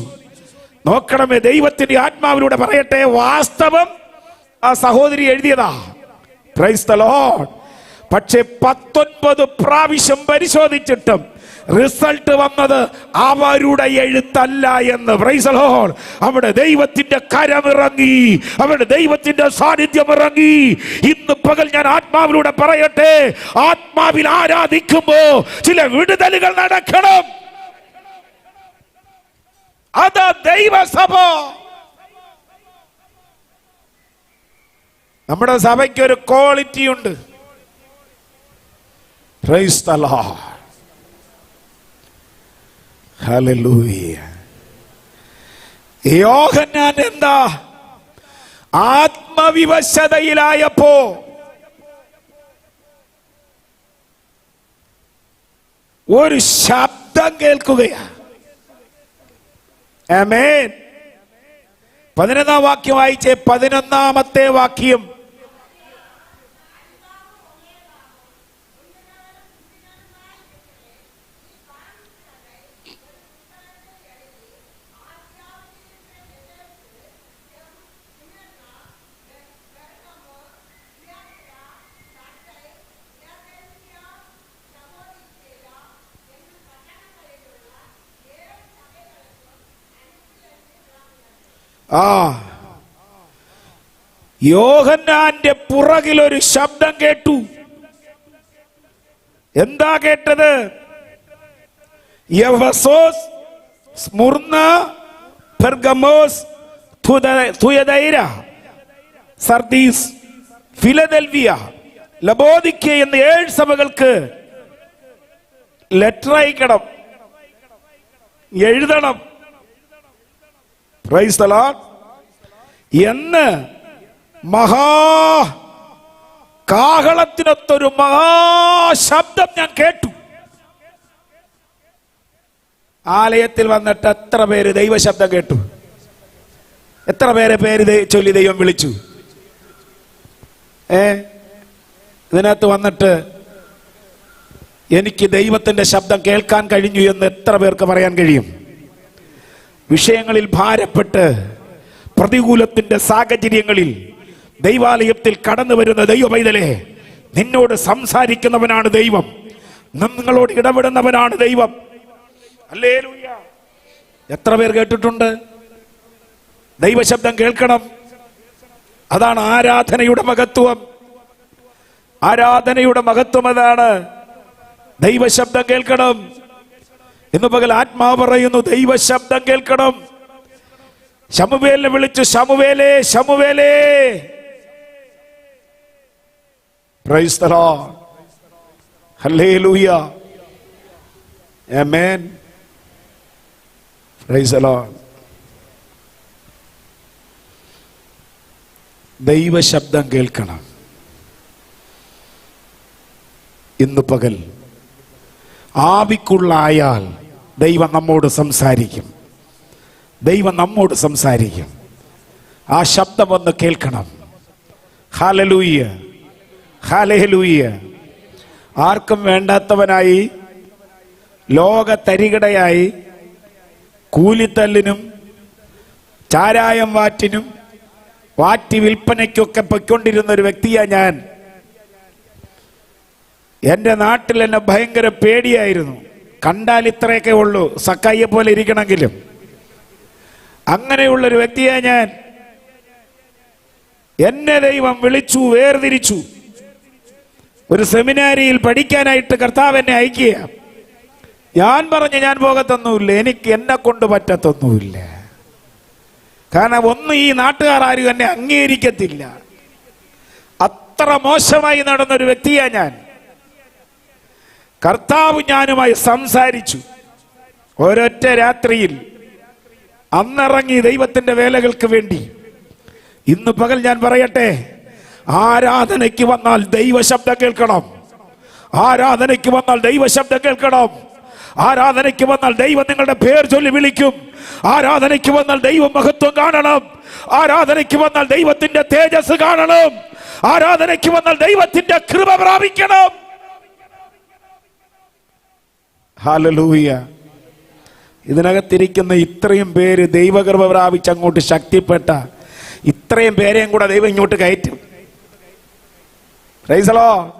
നോക്കണമേ, ദൈവത്തിന്റെ ആത്മാവിലൂടെ പറയട്ടെ, വാസ്തവം ആ സഹോദരി എഴുതിയതാ. Price the Lord. പക്ഷെ 19 പ്രാവശ്യം പരിശോധിച്ചിട്ടും റിസൾട്ട് വന്നത് അവരുടെ എഴുത്തല്ല എന്ന്. Price the Lord. അവിടെ ദൈവത്തിന്റെ കരമിറങ്ങി, അവിടെ ദൈവത്തിന്റെ സാന്നിധ്യം ഇറങ്ങി. ഇന്ന് പകൽ ഞാൻ ആത്മാവിലൂടെ പറയട്ടെ, ആത്മാവിൽ ആരാധിക്കുമ്പോ ചില വിടുതലുകൾ നടക്കണം. അത് ദൈവസഭ. നമ്മുടെ സഭയ്ക്ക് ഒരു ക്വാളിറ്റി ഉണ്ട്. Price the Lord. ഹല്ലേലൂയ. യോഹന്നാൻ എന്താ ആത്മവിവശതയിലായപ്പോ ഒരു ശബ്ദം കേൾക്കുകയാ. ആമേൻ. 11-ാം വാക്യം വായിച്ചേ. 11-ാമത്തെ വാക്യം. യോഹന്നാന്റെ പുറകിലൊരു ശബ്ദം കേട്ടു. എന്താ കേട്ടത്? Ephesus, Smyrna, Pergamos, തുയതൈര, Sardis, Philadelphia, Laodicea എന്ന 7 സഭകൾക്ക് ലെറ്റർ അയക്കണം, എഴുതണം. Price the Lord. എന്ന് കാഹളത്തിനൊത്തൊരു മഹാശബ്ദം ഞാൻ കേട്ടു. ആലയത്തിൽ വന്നിട്ട് എത്ര പേര് ദൈവശബ്ദം കേട്ടു? എത്ര പേരെ പേര് ചൊല്ലി ദൈവം വിളിച്ചു? ഇതിനകത്ത് വന്നിട്ട് എനിക്ക് ദൈവത്തിന്റെ ശബ്ദം കേൾക്കാൻ കഴിഞ്ഞു എന്ന് എത്ര പേർക്ക് പറയാൻ കഴിയും? വിഷയങ്ങളിൽ ഭാരപ്പെട്ട് പ്രതികൂലത്തിന്റെ സാഹചര്യങ്ങളിൽ ദൈവാലയത്തിൽ കടന്നു വരുന്ന ദൈവ പൈതലേ, നിന്നോട് സംസാരിക്കുന്നവനാണ് ദൈവം, നിങ്ങളോട് ഇടപെടുന്നവനാണ് ദൈവം. ഹല്ലേലൂയ. എത്ര പേർ കേട്ടിട്ടുണ്ട്? ദൈവശബ്ദം കേൾക്കണം. അതാണ് ആരാധനയുടെ മഹത്വം. ആരാധനയുടെ മഹത്വം അതാണ്. ദൈവശബ്ദം കേൾക്കണം. ഇന്ന് പകൽ ആത്മാവ് പറയുന്നു, ദൈവശബ്ദം കേൾക്കണം. ശമൂവേലിനെ വിളിച്ചു, ശമൂവേലേ, ശമൂവേലേ. Praise the Lord. ഹല്ലേലൂയ. ആമേൻ. Praise the Lord. ദൈവശബ്ദം കേൾക്കണം. ഇന്ന് പകൽ ആവിക്കുള്ളായാൽ ദൈവം നമ്മോട് സംസാരിക്കും. ദൈവം നമ്മോട് സംസാരിക്കും. ആ ശബ്ദം ഒന്ന് കേൾക്കണം. Hallelujah, hallelujah. ആർക്കും വേണ്ടാത്തവനായി, ലോക തരികിടയായി, കൂലിത്തല്ലിനും ചാരായം വാറ്റിനും വാറ്റി വിൽപ്പനയ്ക്കൊക്കെ പൊയ്ക്കൊണ്ടിരുന്ന ഒരു വ്യക്തിയാ ഞാൻ. എൻ്റെ നാട്ടിൽ എന്നെ ഭയങ്കര പേടിയായിരുന്നു. കണ്ടാൽ ഇത്രയൊക്കെ ഉള്ളൂ, സക്കായിയെ പോലെ ഇരിക്കണമെങ്കിലും. അങ്ങനെയുള്ളൊരു വ്യക്തിയാ ഞാൻ. എന്നെ ദൈവം വിളിച്ചു, വേർതിരിച്ചു. ഒരു സെമിനാരിയിൽ പഠിക്കാനായിട്ട് കർത്താവ് എന്നെ അയക്കുക. ഞാൻ പറഞ്ഞു, ഞാൻ പോകത്തൊന്നുമില്ല, എനിക്ക് എന്നെ കൊണ്ട് പറ്റത്തൊന്നുമില്ല. കാരണം ഒന്നും ഈ നാട്ടുകാർ ആരും എന്നെ അംഗീകരിക്കത്തില്ല. അത്ര മോശമായി നടന്നൊരു വ്യക്തിയാ ഞാൻ. കർത്താവ് ഞാനുമായി സംസാരിച്ചു. ഒരൊറ്റ രാത്രിയിൽ അന്നിറങ്ങി ദൈവത്തിന്റെ വേലകൾക്ക് വേണ്ടി. ഇന്ന് പകൽ ഞാൻ പറയട്ടെ, ആരാധനയ്ക്ക് വന്നാൽ ദൈവശബ്ദം കേൾക്കണം. ആരാധനയ്ക്ക് വന്നാൽ ദൈവശബ്ദം കേൾക്കണം. ആരാധനയ്ക്ക് വന്നാൽ ദൈവം നിങ്ങളുടെ പേർ ചൊല്ലി വിളിക്കും. ആരാധനയ്ക്ക് വന്നാൽ ദൈവ മഹത്വം കാണണം. ആരാധനയ്ക്ക് വന്നാൽ ദൈവത്തിന്റെ തേജസ് കാണണം. ആരാധനയ്ക്ക് വന്നാൽ ദൈവത്തിന്റെ കൃപ പ്രാപിക്കണം. ഹല്ലേലൂയ. ഇതിനകത്തിരിക്കുന്ന ഇത്രയും പേര് ദൈവകൃപ പ്രാപിച്ച് അങ്ങോട്ട് ശക്തിപ്പെട്ട ഇത്രയും പേരെയും കൂടെ ദൈവം ഇങ്ങോട്ട് കയറ്റും. Price the Lord.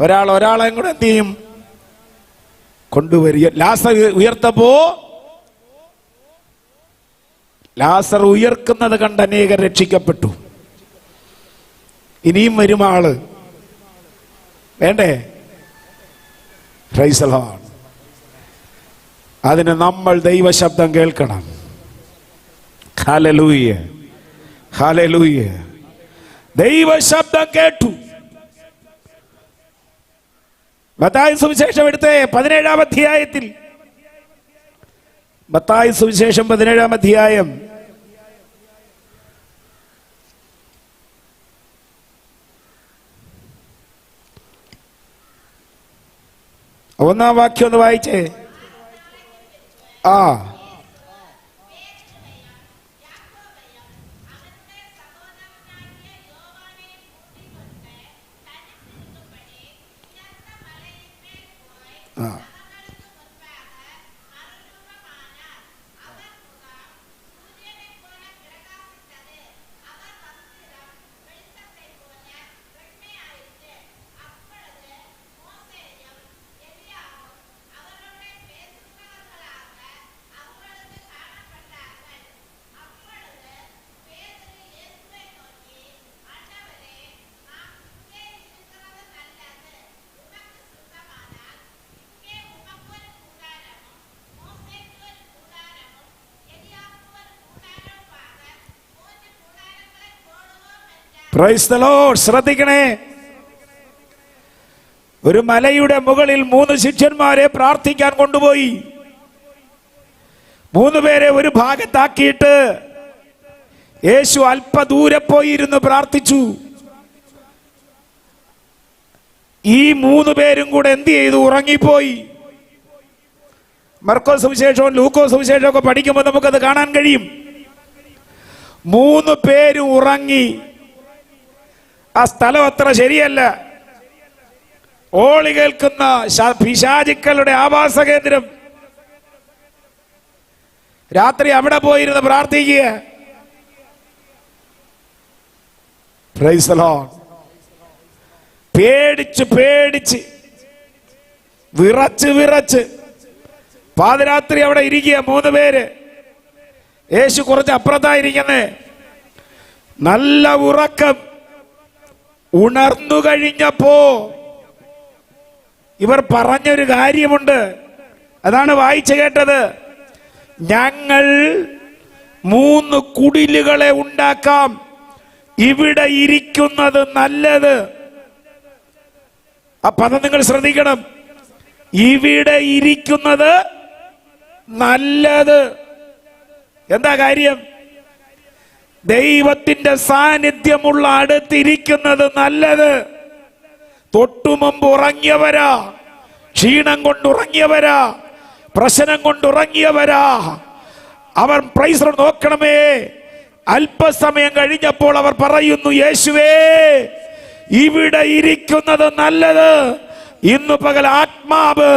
ഒരാളെ കൂടെ എന്ത് ചെയ്യും? കൊണ്ടുവരിക. ലാസർ ഉയർക്കുന്നത് കണ്ട് അനേകർ രക്ഷിക്കപ്പെട്ടു. ഇനിയും വരും ആള്. വേണ്ടേ? Price the Lord. അതിന് നമ്മൾ ദൈവശബ്ദം കേൾക്കണം. Hallelujah, hallelujah. ദൈവശബ്ദം കേട്ടു. മത്തായി സുവിശേഷം എടുത്തേ 17-ാം അധ്യായത്തിൽ, മത്തായി സുവിശേഷം 17-ാം അധ്യായം 1-ാം വാക്യം ഒന്ന് വായിച്ചേ. ആ പ്രൈസ് ദി ലോർഡ്. ശ്രദ്ധിക്കണേ, ഒരു മലയുടെ മുകളിൽ 3 ശിഷ്യന്മാരെ പ്രാർത്ഥിക്കാൻ കൊണ്ടുപോയി. 3 പേരെ ഒരു ഭാഗത്താക്കിയിട്ട് യേശു അല്പദൂരെ പോയിരുന്ന് പ്രാർത്ഥിച്ചു. ഈ 3 പേരും കൂടെ എന്ത് ചെയ്തു? ഉറങ്ങിപ്പോയി. മർക്കോസ് സുവിശേഷവും ലൂക്കോസ് സുവിശേഷവും ഒക്കെ പഠിക്കുമ്പോൾ നമുക്കത് കാണാൻ കഴിയും. 3 പേരും ഉറങ്ങി. ആ സ്ഥലം അത്ര ശരിയല്ല. ഓളി കേൾക്കുന്ന പിശാചുക്കളുടെ ആവാസ കേന്ദ്രം. രാത്രി അവിടെ പോയിരുന്ന് പ്രാർത്ഥിക്കുക. Price the Lord. പേടിച്ച് പേടിച്ച് വിറച്ച് പാതിരാത്രി അവിടെ ഇരിക്കുക 3 പേര്. യേശു കുറച്ച് അപ്പുറത്തായിരിക്കുന്നേ. നല്ല ഉറക്കം. ഉണർന്നു കഴിഞ്ഞപ്പോ ഇവർ പറഞ്ഞൊരു കാര്യമുണ്ട്. അതാണ് വായിച്ചു കേട്ടത്. ഞങ്ങൾ 3 കുടിലുകളെ ഉണ്ടാക്കാം, ഇവിടെ ഇരിക്കുന്നത് നല്ലത്. ആ പദം നിങ്ങൾ ശ്രദ്ധിക്കണം. ഇവിടെ ഇരിക്കുന്നത് നല്ലത്. എന്താ കാര്യം? ദൈവത്തിന്റെ സാന്നിധ്യമുള്ള അടുത്തിരിക്കുന്നത് നല്ലത്. തൊട്ടുമുമ്പ് ഉറങ്ങിയവരാ, ക്ഷീണം കൊണ്ടുറങ്ങിയവരാ, പ്രശ്നം കൊണ്ടുറങ്ങിയവരാ. അവർ പ്രൈസ് നോക്കണമേ. അല്പസമയം കഴിഞ്ഞപ്പോൾ അവർ പറയുന്നു, യേശുവേ, ഇവിടെ ഇരിക്കുന്നത് നല്ലത്. ഇന്നു പകൽ ആത്മാവ്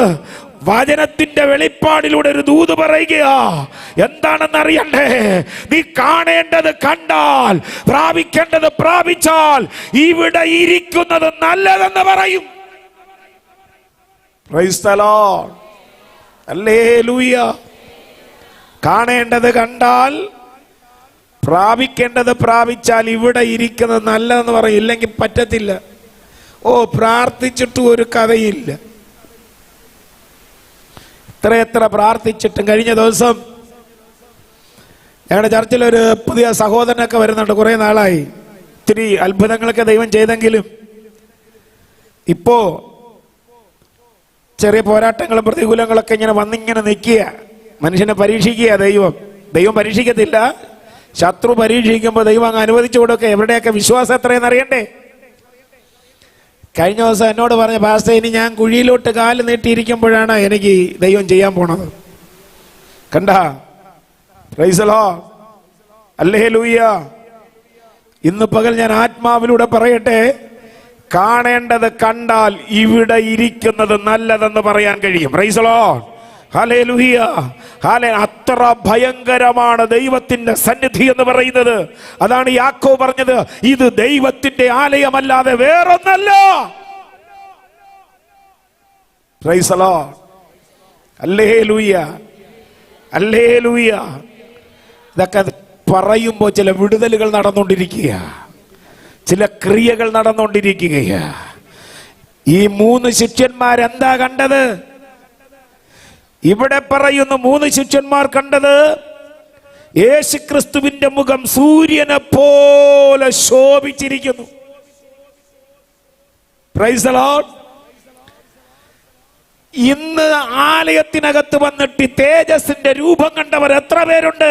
വചനത്തിന്റെ വെളിപ്പാടിലൂടെ ഒരു ദൂത് പറയുക. എന്താണെന്ന് അറിയണ്ടേ? നീ കാണേണ്ടത് കണ്ടാൽ, പ്രാപിക്കേണ്ടത് പ്രാപിച്ചാൽ, ഇവിടെ ഇരിക്കുന്നത് നല്ലതെന്ന് പറയും. Price the Lord. ഹല്ലേലൂയ. കാണേണ്ടത് കണ്ടാൽ, പ്രാപിക്കേണ്ടത് പ്രാപിച്ചാൽ, ഇവിടെ ഇരിക്കുന്നത് നല്ലതെന്ന് പറയും. ഇല്ലെങ്കിൽ പറ്റത്തില്ല. ഓ, പ്രാർത്ഥിച്ചിട്ടും ഒരു കഥയില്ല. എത്ര പ്രാർത്ഥിച്ചിട്ടും. കഴിഞ്ഞ ദിവസം ഞങ്ങളുടെ ചർച്ചിലൊരു പുതിയ സഹോദരനൊക്കെ വരുന്നുണ്ട്. കുറേ നാളായി. ഇത്തിരി അത്ഭുതങ്ങളൊക്കെ ദൈവം ചെയ്തെങ്കിലും ഇപ്പോ ചെറിയ പോരാട്ടങ്ങളും പ്രതികൂലങ്ങളൊക്കെ ഇങ്ങനെ വന്നിങ്ങനെ നിൽക്കുക. മനുഷ്യനെ പരീക്ഷിക്കുക ദൈവം പരീക്ഷിക്കത്തില്ല. ശത്രു പരീക്ഷിക്കുമ്പോൾ ദൈവം അങ്ങ് അനുവദിച്ചു കൊടുക്കുക. എവിടെയൊക്കെ വിശ്വാസം എത്രയെന്ന് അറിയണ്ടേ? കഴിഞ്ഞ ദിവസം എന്നോട് പറഞ്ഞ പാസ്റ്റർ, ഇനി ഞാൻ കുഴിയിലോട്ട് കാല് നീട്ടിയിരിക്കുമ്പോഴാണ് എനിക്ക് ദൈവം ചെയ്യാൻ പോണത്. കണ്ടാ? Price the Lord. ഹല്ലേലൂയ. ഇന്ന് പകൽ ഞാൻ ആത്മാവിലൂടെ പറയട്ടെ, കാണേണ്ടത് കണ്ടാൽ ഇവിടെ ഇരിക്കുന്നത് നല്ലതെന്ന് പറയാൻ കഴിയും. Price the Lord. ഹല്ലേലൂയ. അത്ര ഭയങ്കരമാണ് ദൈവത്തിന്റെ സന്നിധി എന്ന് പറയുന്നത്. അതാണ് യാക്കോബ് പറഞ്ഞത്, ഇത് ദൈവത്തിന്റെ ആലയമല്ലാതെ വേറൊന്നല്ല. Praise the Lord. ഹല്ലേലൂയ. ഹല്ലേലൂയ. ഇതൊക്കെ പറയുമ്പോൾ ചില വിടുതലുകൾ നടന്നുകൊണ്ടിരിക്കുക, ചില ക്രിയകൾ നടന്നുകൊണ്ടിരിക്കുകയാ. ഈ 3 ശിഷ്യന്മാരെന്താ കണ്ടത്? ഇവിടെ പറയുന്നു 3 ശിഷ്യന്മാർ കണ്ടത് യേശുക്രിസ്തുവിന്റെ മുഖം സൂര്യനെ പോലെ ശോഭിച്ചിരിക്കുന്നു. Price the Lord. ഇന്ന് ആലയത്തിനകത്ത് വന്നിട്ട് തേജസ്സിന്റെ രൂപം കണ്ടവർ എത്ര പേരുണ്ട്?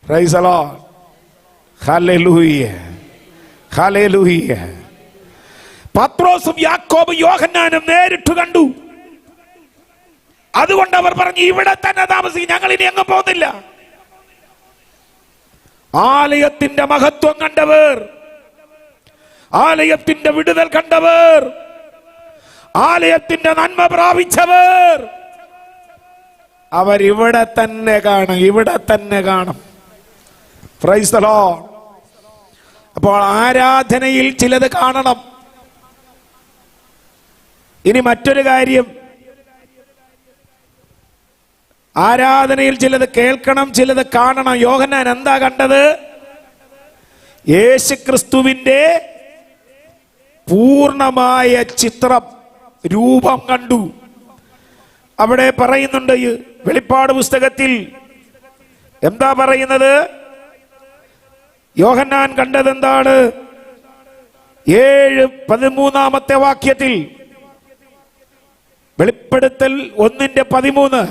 Price the Lord. ഹല്ലേലൂയ, ഹല്ലേലൂയ. പത്രോസും യാക്കോബും യോഹന്നാനും നേരിട്ട് കണ്ടു. അതുകൊണ്ട് അവർ പറഞ്ഞു, ഇവിടെ തന്നെ താമസിക്കും, ഞങ്ങൾ ഇനി എങ്ങും പോകുന്നില്ല. ആലയത്തിന്റെ മഹത്വം കണ്ടവർ, ആലയത്തിന്റെ വിടുതൽ കണ്ടവർ, ആലയത്തിന്റെ നന്മ പ്രാപിച്ചവർ, അവരിവിടെ തന്നെ കാണും, ഇവിടെ തന്നെ കാണും. Praise the Lord. അപ്പോൾ ആരാധനയിൽ ചിലത് കാണണം. ഇനി മറ്റൊരു കാര്യം, ആരാധനയിൽ ചിലത് കേൾക്കണം, ചിലത് കാണണം. യോഹന്നാൻ എന്താ കണ്ടത്? യേശുക്രിസ്തുവിന്റെ പൂർണ്ണമായ ചിത്രം, രൂപം കണ്ടു. അവിടെ പറയുന്നുണ്ട്, വെളിപ്പാട് പുസ്തകത്തിൽ എന്താ പറയുന്നത്? യോഹന്നാൻ കണ്ടത് എന്താണ്? 7:13 വാക്യത്തിൽ, വെളിപ്പെടുത്തൽ 1:13.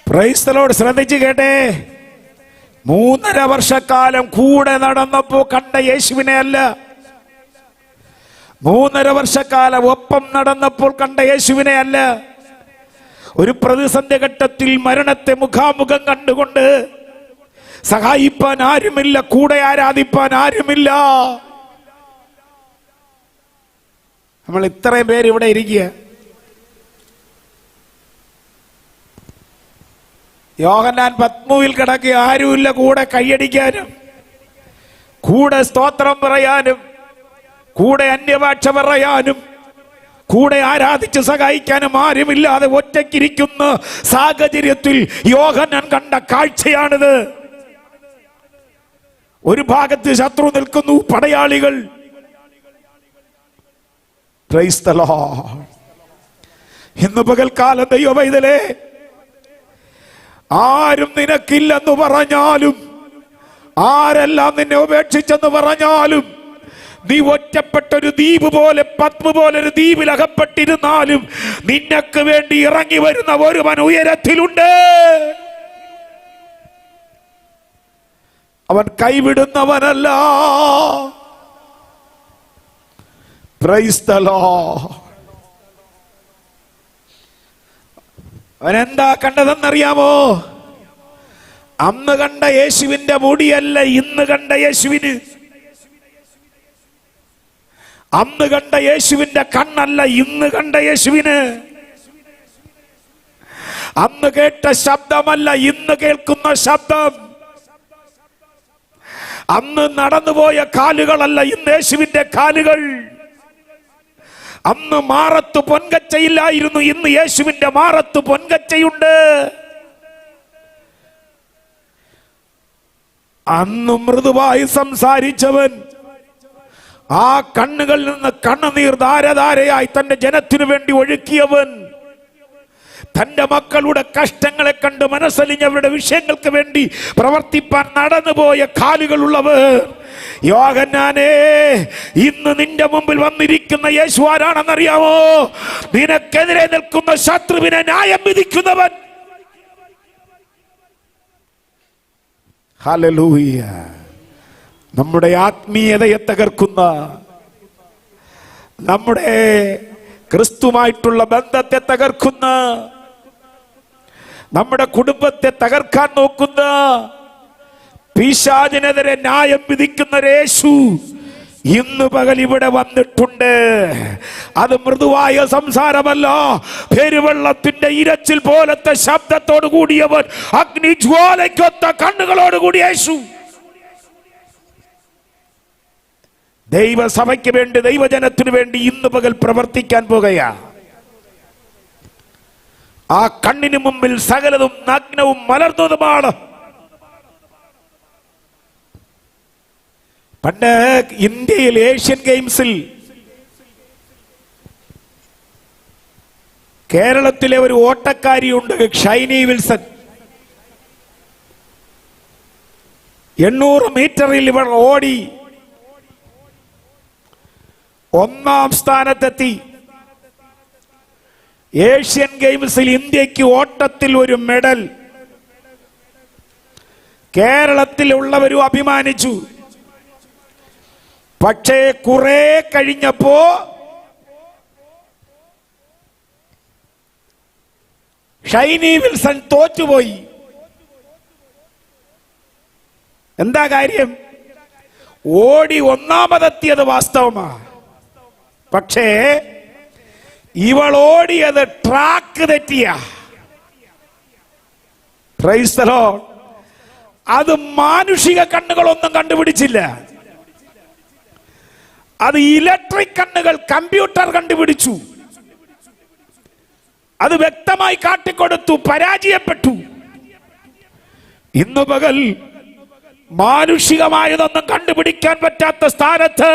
Price the Lord. ശ്രദ്ധിച്ചു കേട്ടെ. 3.5 വർഷക്കാലം കൂടെ നടന്നപ്പോ കണ്ട യേശുവിനെ അല്ല, 3.5 വർഷക്കാലം ഒപ്പം നടന്നപ്പോൾ കണ്ട യേശുവിനെ അല്ല. ഒരു പ്രതിസന്ധി ഘട്ടത്തിൽ മരണത്തെ മുഖാമുഖം കണ്ടുകൊണ്ട് സഹായിപ്പാൻ ആരുമില്ല, കൂടെ ആരാധിപ്പാൻ ആരുമില്ല. നമ്മൾ ഇത്രയും പേര് ഇവിടെ ഇരിക്കുക. യോഹന്നാൻ പത്മുവിൽ കിടക്കുക, ആരുമില്ല കൂടെ കൈയടിക്കാനും, കൂടെ സ്തോത്രം പറയാനും, കൂടെ അന്യഭാഷ പറയാനും, കൂടെ ആരാധിച്ച് സഹായിക്കാനും ആരുമില്ലാതെ ഒറ്റയ്ക്കിരിക്കുന്ന സാഹചര്യത്തിൽ യോഹന്നാൻ കണ്ട കാഴ്ചയാണിത്. ഒരു ഭാഗത്ത് ശത്രു നിൽക്കുന്നു, പടയാളികൾ. Price the Lord. ഇന്ന് പകൽക്കാലം ദൈവമൈതലേ, ആരും നിനക്കില്ലെന്ന് പറഞ്ഞാലും, ആരെല്ലാം നിന്നെ ഉപേക്ഷിച്ചെന്ന് പറഞ്ഞാലും, നീ ഒറ്റപ്പെട്ടൊരു ദ്വീപ് പോലെ, പത്മ പോലെ ഒരു ദ്വീപിൽ അകപ്പെട്ടിരുന്നാലും, നിനക്ക് വേണ്ടി ഇറങ്ങി വരുന്ന ഒരുവൻ ഉയരത്തിലുണ്ട്. അവൻ കൈവിടുന്നവനല്ല. Price the Lord. അവനെന്താ കണ്ടതെന്നറിയാമോ? അന്ന് കണ്ട യേശുവിന്റെ മുടിയല്ല ഇന്ന് കണ്ട യേശുവിന്. അന്ന് കണ്ട യേശുവിന്റെ കണ്ണല്ല ഇന്ന് കണ്ട യേശുവിന്. അന്ന് കേട്ട ശബ്ദമല്ല ഇന്ന് കേൾക്കുന്ന ശബ്ദം. അന്ന് നടന്നുപോയ കാലുകളല്ല ഇന്ന് യേശുവിന്റെ കാലുകൾ. അന്ന് മാറത്ത് പൊൻകച്ചയില്ലായിരുന്നു, ഇന്ന് യേശുവിന്റെ മാറത്ത് പൊൻകച്ചയുണ്ട്. അന്ന് മൃദുവായി സംസാരിച്ചവൻ, ആ കണ്ണുകളിൽ നിന്ന് കണ്ണുനീർ ധാരധാരയായി തന്റെ ജനത്തിനു വേണ്ടി ഒഴുക്കിയവൻ, തന്റെ മക്കളുടെ കഷ്ടങ്ങളെ കണ്ട് മനസ്സലിഞ്ഞവരുടെ വിഷയങ്ങൾക്ക് വേണ്ടി പ്രവർത്തിപ്പാൻ നടന്നുപോയ കാലുകളുള്ളവർ, യോഹന്നാനേ, ഇന്ന് നിന്റെ മുമ്പിൽ വന്നിരിക്കുന്ന യേശു ആരാണെന്നറിയാമോ? നിനക്കെതിരെ നിൽക്കുന്ന ശത്രുവിനെ ന്യായം വിധിക്കുന്നവൻ. ഹല്ലേലൂയ. നമ്മുടെ ആത്മീയതയെ തകർക്കുന്ന, നമ്മുടെ ക്രിസ്തുമായിട്ടുള്ള ബന്ധത്തെ തകർക്കുന്ന, നമ്മുടെ കുടുംബത്തെ തകർക്കാൻ നോക്കുന്ന, പിശാചിനെതിരെ ന്യായം വിധിക്കുന്ന യേശു ഇന്ന് പകൽ ഇവിടെ വന്നിട്ടുണ്ട്. അത് മൃദുവായ സംസാരമല്ല, പെരുവെള്ളത്തിന്റെ ഇരച്ചിൽ പോലത്തെ ശബ്ദത്തോടു കൂടിയവൻ, അഗ്നിജ്വാലയ്ക്കൊത്ത കണ്ണുകളോട് കൂടി യേശു ദൈവസഭയ്ക്ക് വേണ്ടി, ദൈവജനത്തിനു വേണ്ടി ഇന്ന് പകൽ പ്രവർത്തിക്കാൻ പോകുകയാ. ആ കണ്ണിന് മുമ്പിൽ സകലതും നഗ്നവും മലർന്നതുമാണ്. പണ്ട് ഇന്ത്യയിൽ ഏഷ്യൻ ഗെയിംസിൽ കേരളത്തിലെ ഒരു ഓട്ടക്കാരിയുണ്ട്, ഷൈനി വിൽസൺ. 800 മീറ്ററിൽ ഇവർ ഓടി 1ാം സ്ഥാനത്തെത്തി. ഏഷ്യൻ ഗെയിംസിൽ ഇന്ത്യക്ക് ഓട്ടത്തിൽ ഒരു മെഡൽ. കേരളത്തിലുള്ളവരും അഭിമാനിച്ചു. പക്ഷേ കുറെ കഴിഞ്ഞപ്പോ ഷൈനി വിൽസൺ തോറ്റുപോയി. എന്താ കാര്യം? ഓടി 1ാമതെത്തിയത് വാസ്തവമാ, പക്ഷേ ഇവൾ ഓടിയത് ട്രാക്ക് തെറ്റിയ. Price the Lord. അത് മാനുഷിക കണ്ണുകളൊന്നും കണ്ടുപിടിച്ചില്ല, അത് ഇലക്ട്രിക് കണ്ണുകൾ, കമ്പ്യൂട്ടർ കണ്ടുപിടിച്ചു. അത് വ്യക്തമായി കാട്ടിക്കൊടുത്തു. പരാജയപ്പെട്ടു. ഇന്നു പകൽ മാനുഷികമായതൊന്നും കണ്ടുപിടിക്കാൻ പറ്റാത്ത സ്ഥാനത്ത്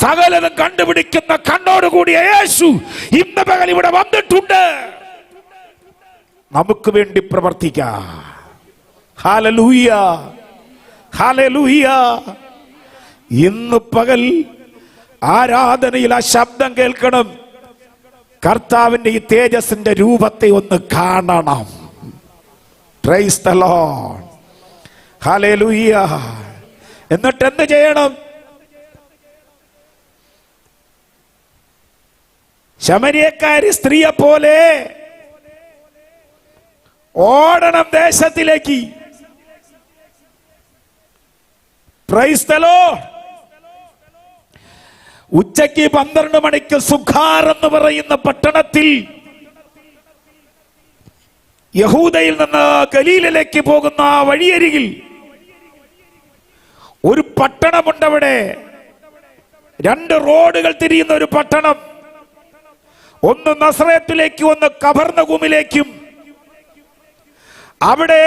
സകലതും കണ്ടുപിടിക്കുന്ന കണ്ണോടുകൂടിയ യേശു ഇന്ന് പകൽ ഇവിടെ വന്നിട്ടുണ്ട്. നമുക്ക് വേണ്ടി പ്രവർത്തിക്കാം. Hallelujah, hallelujah. ഇന്ന് പകൽ ആരാധനയിൽ ആ ശബ്ദം കേൾക്കണം. കർത്താവിന്റെ ഈ തേജസ്സിന്റെ രൂപത്തെ ഒന്ന് കാണണം. Price the Lord, hallelujah. എന്നിട്ട് എന്ത് ചെയ്യണം? ശമരിയക്കാരി സ്ത്രീയെ പോലെ ഓടണം ദേശത്തിലേക്ക്. Price the Lord. ഉച്ചയ്ക്ക് 12 മണിക്ക് സുഖാർ എന്ന് പറയുന്ന പട്ടണത്തിൽ, യഹൂദയിൽ നിന്ന് ഗലീലയിലേക്ക് പോകുന്ന വഴിയരികിൽ ഒരു പട്ടണമുണ്ട്. അവിടെ 2 റോഡുകൾ തിരിയുന്ന ഒരു പട്ടണം. ഒന്ന് നസറേത്തിലേക്കും ഒന്ന് കഫർനഹൂമിലേക്കും. അവിടെ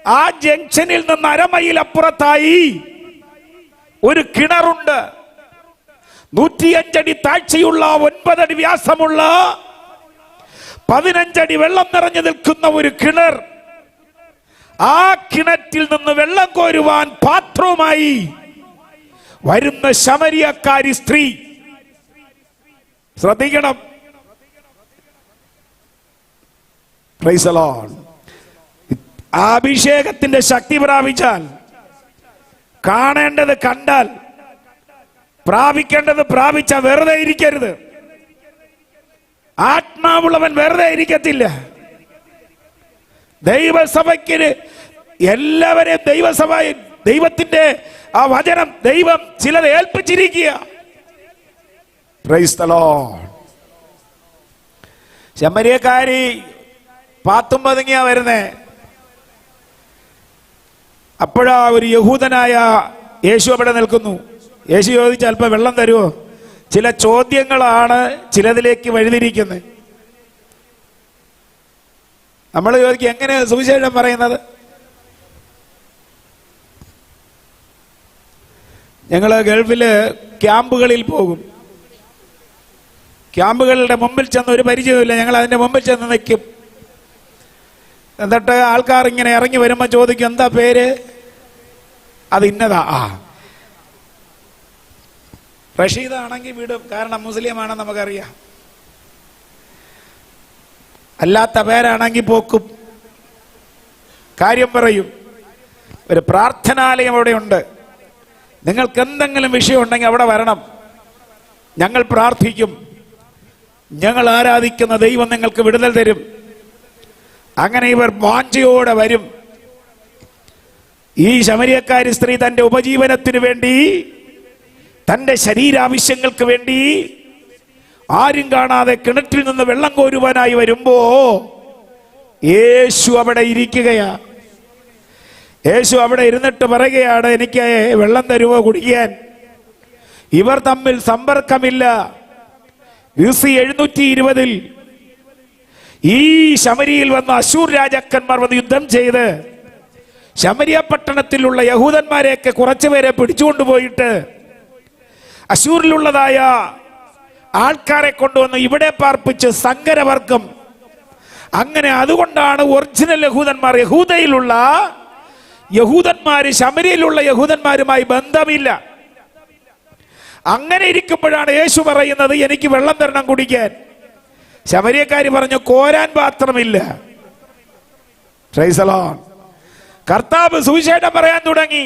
ആ ജംഗ്ഷനിൽ നിന്ന് 1/2 മൈൽ അപ്പുറത്തായി ഒരു കിണറുണ്ട്. 105 അടി താഴ്ചയുള്ള, 9 അടി വ്യാസമുള്ള, 15 അടി വെള്ളം നിറഞ്ഞു നിൽക്കുന്ന ഒരു കിണർ. ആ കിണറ്റിൽ നിന്ന് വെള്ളം കോരുവാൻ പാത്രവുമായി വരുന്ന ശമരിയക്കാരി സ്ത്രീ. ശ്രദ്ധിക്കണം. Praise the Lord. അഭിഷേകത്തിന്റെ ശക്തി പ്രാപിച്ചാൽ, കാണേണ്ടത് കണ്ടാൽ, പ്രാപിക്കേണ്ടത് പ്രാപിച്ച വെറുതെ ഇരിക്കരുത്. ആത്മാവുള്ളവൻ വെറുതെ ഇരിക്കത്തില്ല. ദൈവസഭയ്ക്ക് എല്ലാവരെയും ദൈവസഭ, ദൈവത്തിന്റെ ആ വചനം ദൈവം ചിലത് ഏൽപ്പിച്ചിരിക്കുക. Praise the Lord. ശമരിയക്കാരി പാത്തും പതുങ്ങിയാ വരുന്നേ. അപ്പോഴാ ഒരു യഹൂദനായ യേശു അവിടെ നിൽക്കുന്നു. യേശു ചോദിച്ചു, അല്പം വെള്ളം തരുമോ? ചില ചോദ്യങ്ങളാണ് ചിലതിലേക്ക് വഴിതിരിക്കുന്നത്. നമ്മൾ ചോദിക്കും, എങ്ങനെ സുവിശേഷം പറയുന്നത്? ഞങ്ങൾ ഗൾഫില് ക്യാമ്പുകളിൽ പോകും. ക്യാമ്പുകളുടെ മുമ്പിൽ ചെന്ന് ഒരു പരിചയമില്ല, ഞങ്ങൾ അതിന്റെ മുമ്പിൽ ചെന്ന് നിൽക്കും. എന്നിട്ട് ആൾക്കാർ ഇങ്ങനെ ഇറങ്ങി വരുമ്പോൾ ചോദിക്കും, എന്താ പേര്? അത് ഇന്നതാ. റഷീദ് ആണെങ്കിൽ വിടും, കാരണം മുസ്ലിമാണെന്ന് നമുക്കറിയാം. അല്ലാത്ത പേരാണെങ്കിൽ പോക്കും. കാര്യം പറയും. ഒരു പ്രാർത്ഥനാലയം അവിടെ ഉണ്ട്. നിങ്ങൾക്ക് എന്തെങ്കിലും വിഷയം ഉണ്ടെങ്കിൽ അവിടെ വരണം, ഞങ്ങൾ പ്രാർത്ഥിക്കും. ഞങ്ങൾ ആരാധിക്കുന്ന ദൈവം നിങ്ങൾക്ക് വിടുതൽ തരും. അങ്ങനെ ഇവർ വാഞ്ചയോടെ വരും. ഈ ശമരിയക്കാരി സ്ത്രീ തന്റെ ഉപജീവനത്തിന് വേണ്ടി തൻ്റെ ശരീരാവശ്യങ്ങൾക്ക് വേണ്ടി ആരും കാണാതെ കിണറ്റിൽ നിന്ന് വെള്ളം കോരുവാനായി വരുമ്പോ യേശു അവിടെ ഇരിക്കുകയാ. യേശു അവിടെ ഇരുന്നിട്ട് പറയുകയാണ്, എനിക്ക് വെള്ളം തരുമോ കുടിക്കാൻ? ഇവർ തമ്മിൽ സമ്പർക്കമില്ല. BC 720 ഈ ശമരിയിൽ വന്ന അശൂർ രാജാക്കന്മാർ വന്ന് യുദ്ധം ചെയ്ത് ശമരിയ പട്ടണത്തിലുള്ള യഹൂദന്മാരെയൊക്കെ കുറച്ചുപേരെ പിടിച്ചുകൊണ്ടുപോയിട്ട് അശൂരിലുള്ളതായ ആൾക്കാരെ കൊണ്ടുവന്ന് ഇവിടെ പാർപ്പിച്ച് സങ്കരവർഗം. അങ്ങനെ അതുകൊണ്ടാണ് ഒറിജിനൽ യഹൂദന്മാർ, യഹൂദയിലുള്ള യഹൂദന്മാര് ശമരിയിലുള്ള യഹൂദന്മാരുമായി ബന്ധമില്ല. അങ്ങനെ ഇരിക്കുമ്പോഴാണ് യേശു പറയുന്നത്, എനിക്ക് വെള്ളം തരണം കുടിക്കാൻ. ശമരിയക്കാര് പറഞ്ഞു, കോരാൻ പാത്രമില്ല. Price the Lord. കർത്താവ് സുവിശേഷം പറയാൻ തുടങ്ങി.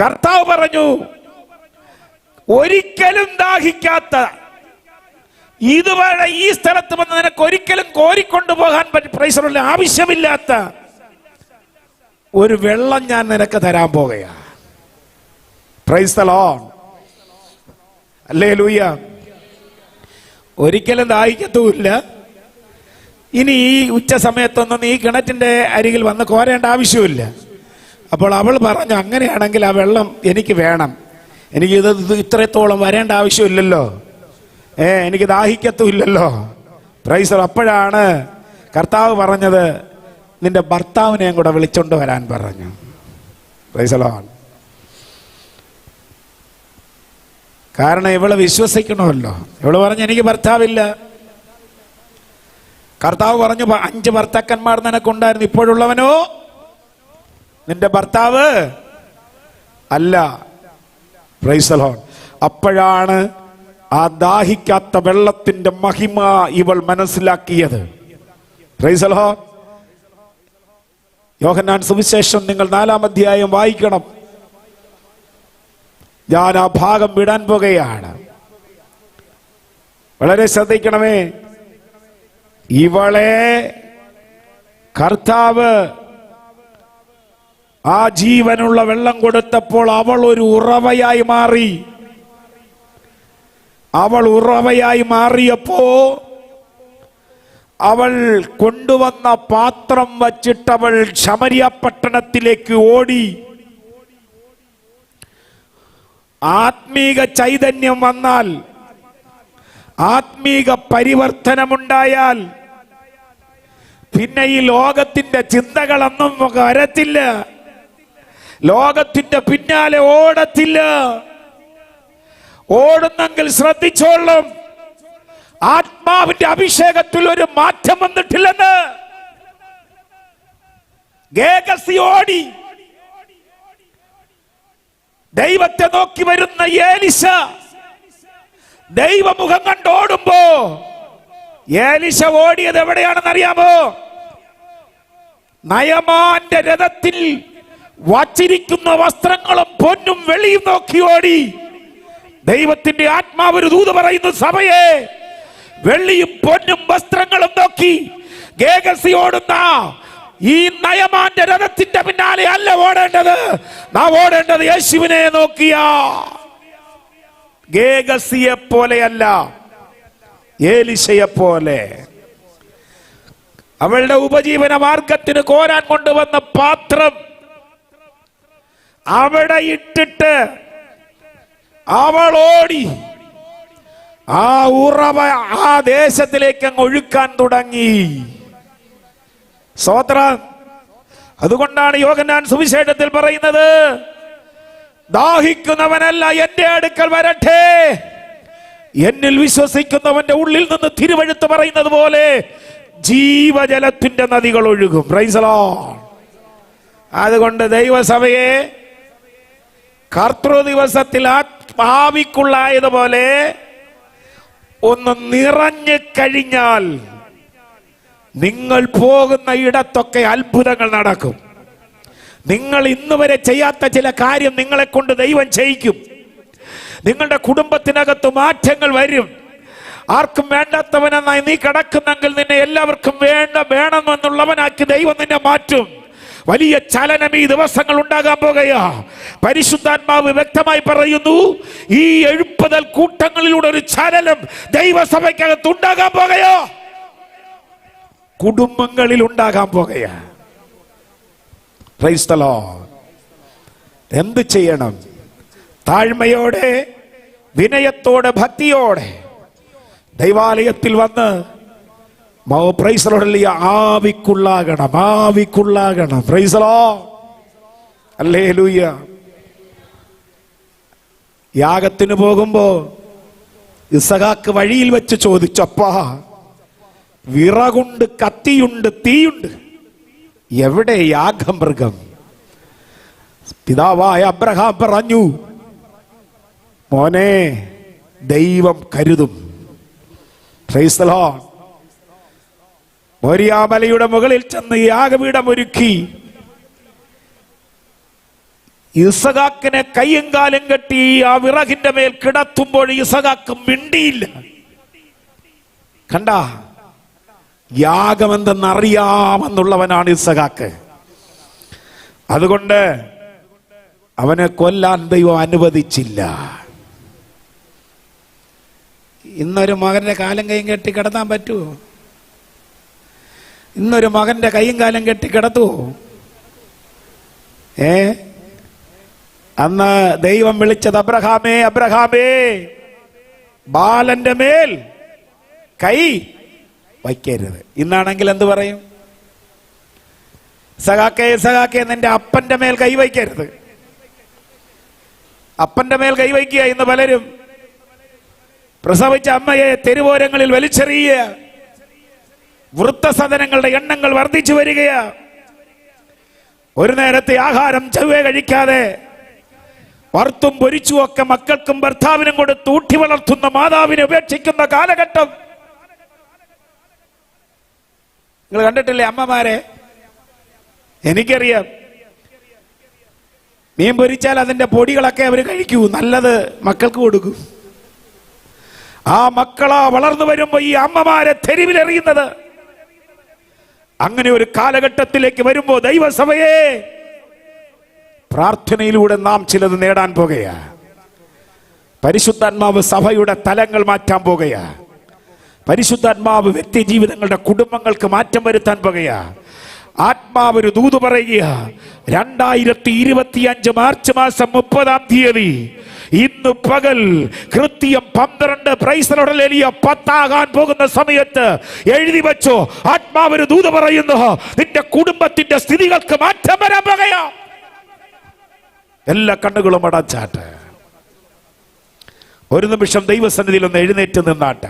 കർത്താവ് പറഞ്ഞു, ഒരിക്കലും ദാഹിക്കാത്ത, ഇതുവരെ ഈ സ്ഥലത്ത് വന്ന് നിനക്ക് ഒരിക്കലും കോരിക്കൊണ്ടുപോകാൻ ആവശ്യമില്ലാത്ത ഒരു വെള്ളം ഞാൻ നിനക്ക് തരാൻ പോകുകയാ. Praise the Lord. ഹല്ലേലൂയ. ഒരിക്കലും ദാഹിക്കത്തുമില്ല. ഇനി ഈ ഉച്ച സമയത്തൊന്നും ഈ കിണറ്റിന്റെ അരികിൽ വന്ന് കോരേണ്ട ആവശ്യമില്ല. അപ്പോൾ അവൾ പറഞ്ഞു, അങ്ങനെയാണെങ്കിൽ ആ വെള്ളം എനിക്ക് വേണം. എനിക്ക് ഇത് ഇത്രത്തോളം വരേണ്ട ആവശ്യമില്ലല്ലോ, എനിക്ക് ദാഹിക്കത്തുമില്ലല്ലോ. പ്രൈസ്. അപ്പോഴാണ് കർത്താവ് പറഞ്ഞത്, നിന്റെ ഭർത്താവിനെയും കൂടെ വിളിച്ചോണ്ട് വരാൻ പറഞ്ഞു. Price the Lord. കാരണം ഇവള് വിശ്വസിക്കണമല്ലോ. ഇവള് പറഞ്ഞു, എനിക്ക് ഭർത്താവില്ല. കർത്താവ് പറഞ്ഞു, 5 ഭർത്താക്കന്മാർ നിനക്കുണ്ടായിരുന്നു, ഇപ്പോഴുള്ളവനോ നിന്റെ ഭർത്താവ് അല്ല. Price the Lord. അപ്പോഴാണ് ആ ദാഹിക്കാത്ത വെള്ളത്തിന്റെ മഹിമ ഇവൾ മനസ്സിലാക്കിയത്. Price the Lord. യോഹന്നാൻ സുവിശേഷം നിങ്ങൾ 4-ാം അധ്യായം വായിക്കണം. ഞാൻ ആ ഭാഗം വിടാൻ പോകുകയാണ്. വളരെ ശ്രദ്ധിക്കണമേ. ഇവളെ കർത്താവ് ആ ജീവനുള്ള വെള്ളം കൊടുത്തപ്പോൾ അവൾ ഒരു ഉറവയായി മാറി. അവൾ ഉറവയായി മാറിയപ്പോ അവൾ കൊണ്ടുവന്ന പാത്രം വച്ചിട്ടവൾ ശമരിയ പട്ടണത്തിലേക്ക് ഓടി. ആത്മീക ചൈതന്യം വന്നാൽ, ആത്മീക പരിവർത്തനമുണ്ടായാൽ പിന്നെ ഈ ലോകത്തിന്റെ ചിന്തകളൊന്നും വരത്തില്ല. ലോകത്തിന്റെ പിന്നാലെ ഓടത്തില്ല. ഓടുന്നെങ്കിൽ ശ്രദ്ധിച്ചോളും, ആത്മാവിന്റെ അഭിഷേകത്തിൽ ഒരു മാറ്റം വന്നിട്ടില്ലെന്ന്. ഗേഹസി ഓടി. ദൈവത്തെ നോക്കി വരുന്ന ഏലിശ ദൈവമുഖം കണ്ടോടുമ്പോ ഏലിശ ഓടിയത് എവിടെയാണെന്ന് അറിയാമോ? നയമാന്റെ രഥത്തിൽ വച്ചിരിക്കുന്ന വസ്ത്രങ്ങളും പൊന്നും വെള്ളിയും നോക്കി ഓടി. ദൈവത്തിന്റെ ആത്മാവ് ഒരു ദൂത് പറയുന്നു, സഭയെ വെള്ളിയും പൊന്നും വസ്ത്രങ്ങളും നോക്കി ഗേഹസി ഓടുന്ന ഈ നയമാന്റെ രഥത്തിന്റെ പിന്നാലെ അല്ല ഓടേണ്ടത്. നാം ഓടേണ്ടത് യേശുവിനെ നോക്കിയാ. ഗേഹസിയെ പോലെയല്ല, ഏലിശയെ പോലെ. അവളുടെ ഉപജീവന മാർഗത്തിന് കോരാൻ കൊണ്ടുവന്ന പാത്രം അവിടെ ഇട്ടിട്ട് അവൾ ഓടി. ആ ഉറവ ആ ദേശത്തിലേക്ക് അങ്ങ് ഒഴുക്കാൻ തുടങ്ങി. സ്തോത്രം. അതുകൊണ്ടാണ് യോഹന്നാൻ സുവിശേഷത്തിൽ പറയുന്നത്, ദാഹിക്കുന്നവനല്ല എന്റെ അടുക്കൽ വരട്ടെ, എന്നിൽ വിശ്വസിക്കുന്നവന്റെ ഉള്ളിൽ നിന്ന് തിരുവെഴുത്ത് പറയുന്നത് പോലെ ജീവജലത്തിന്റെ നദികൾ ഒഴുകും. Price the Lord. അതുകൊണ്ട് ദൈവസഭയെ കർത്തൃ ദിവസത്തിൽ ആവിക്കുള്ളായതുപോലെ ഒന്ന് നിറഞ്ഞു കഴിഞ്ഞാൽ നിങ്ങൾ പോകുന്ന ഇടത്തൊക്കെ അത്ഭുതങ്ങൾ നടക്കും. നിങ്ങൾ ഇന്ന് വരെ ചെയ്യാത്ത ചില കാര്യം നിങ്ങളെ കൊണ്ട് ദൈവം ചെയ്യിക്കും. നിങ്ങളുടെ കുടുംബത്തിനകത്ത് മാറ്റങ്ങൾ വരും. ആർക്കും വേണ്ടാത്തവനെന്നായി നീ കിടക്കുന്നെങ്കിൽ നിന്നെ എല്ലാവർക്കും വേണമെന്നുള്ളവനാക്കി ദൈവം നിന്നെ മാറ്റും. വലിയ ചലനം ഈ ദിവസങ്ങൾ ഉണ്ടാകാൻ പോകുകയാ. പരിശുദ്ധാത്മാവ് വ്യക്തമായി പറയുന്നു, ഈ എഴുപ്പതൽ കൂട്ടങ്ങളിലൂടെ ഒരു ചലനം ദൈവസഭയ്ക്കകത്ത് ഉണ്ടാകാൻ പോകുകയാ, കുടുംബങ്ങളിൽ ഉണ്ടാകാൻ പോകുകയാ. Praise the Lord. എന്ത് ചെയ്യണം? താഴ്മയോടെ, വിനയത്തോടെ, ഭക്തിയോടെ ദൈവാലയത്തിൽ വന്ന് പ്രൈസ് ദി ലോർഡ് ആവിക്കുള്ളാകണം, ആവിക്കുള്ളാകണം. Praise the Lord. ഹല്ലേലൂയ. യാഗത്തിന് പോകുമ്പോ ഇസഹാക്ക് വഴിയിൽ വെച്ച് ചോദിച്ചപ്പാ, വിറകുണ്ട്, കത്തിയുണ്ട്, തീയുണ്ട്, എവിടെ യാഗമൃഗം? പിതാവായ അബ്രഹാം പറഞ്ഞു, മോനെ, ദൈവം കരുതും. Price the Lord. മോരിയാമലയുടെ മുകളിൽ ചെന്ന് യാഗപീഠം ഒരുക്കി ഇസഹാക്കിനെ കയ്യും കാലും കെട്ടി ആ വിറകിന്റെ മേൽ കിടത്തുമ്പോൾ ഇസഹാക്ക് മിണ്ടിയില്ല. കണ്ട, യാഗമെന്തെന്നറിയാമെന്നുള്ളവനാണ് ഇസഹാക്ക്. അതുകൊണ്ട് അവനെ കൊല്ലാൻ ദൈവം അനുവദിച്ചില്ല. ഇന്നൊരു മകന്റെ കാലും കൈയും കെട്ടി കിടത്താൻ പറ്റുമോ? ഇന്നൊരു മകന്റെ കൈയും കാലും കെട്ടി കിടത്തുവോ? അന്ന് ദൈവം വിളിച്ചത്, അബ്രഹാമേ, അബ്രഹാമേ, ബാലന്റെ മേൽ കൈ വയ്ക്കരുത്. ഇന്നാണെങ്കിൽ എന്ത് പറയും? സഖാക്കേ, സഖാക്കേ, നിന്റെ അപ്പന്റെ മേൽ കൈ വയ്ക്കരുത്. അപ്പന്റെ മേൽ കൈവയ്ക്കുക. ഇന്ന് പലരും പ്രസവിച്ച അമ്മയെ തെരുവോരങ്ങളിൽ വലിച്ചെറിയുക. വൃദ്ധസദനങ്ങളുടെ എണ്ണങ്ങൾ വർദ്ധിച്ചു വരികയാ. ഒരു നേരത്തെ ആഹാരം ചൊവ്വേ കഴിക്കാതെ വറുത്തും പൊരിച്ചും ഒക്കെ മക്കൾക്കും ഭർത്താവിനും കൊടുത്ത് ഊട്ടി വളർത്തുന്ന മാതാവിനെ ഉപേക്ഷിക്കുന്ന കാലഘട്ടം. നിങ്ങൾ കണ്ടിട്ടില്ലേ അമ്മമാരെ? എനിക്കറിയാം. മീൻ പൊരിച്ചാൽ അതിന്റെ പൊടികളൊക്കെ അവർ കഴിക്കൂ, നല്ലത് മക്കൾക്ക് കൊടുക്കും. ആ മക്കളാ വളർന്നു വരുമ്പോ ഈ അമ്മമാരെ തെരുവിലെറിയുന്നത്. അങ്ങനെ ഒരു കാലഘട്ടത്തിലേക്ക് വരുമ്പോ ദൈവസഭയെ പ്രാർത്ഥനയിലൂടെ നാം ചിലത് നേടാൻ പോകുകയാ. പരിശുദ്ധാത്മാവ് സഭയുടെ തലങ്ങൾ മാറ്റാൻ പോകുകയാ. പരിശുദ്ധാത്മാവ് വ്യക്തി ജീവിതങ്ങളുടെ കുടുംബങ്ങൾക്ക് മാറ്റം വരുത്താൻ പോകുകയാ. ആത്മാവ് ഒരു ദൂത് പറയുക. 2025 മാർച്ച് മാസം 30-ാം തീയതി ഇന്ന് പകൽ കൃത്യം 12 പ്രൈസ് ദി ലോർഡ് 10 പോകുന്ന സമയത്ത് എഴുതി വെച്ചോ, ആത്മാവ് ഒരു ദൂത് പറയുന്നു, നിന്റെ കുടുംബത്തിന്റെ സ്ഥിതികൾക്ക് മാറ്റം വരാൻ പോകുകയാ. എല്ലാ കണ്ണുകളും അടച്ചാട്ട് ഒരു നിമിഷം ദൈവസന്നിധിയിൽ ഒന്ന് എഴുന്നേറ്റ് നിന്നാട്ട്.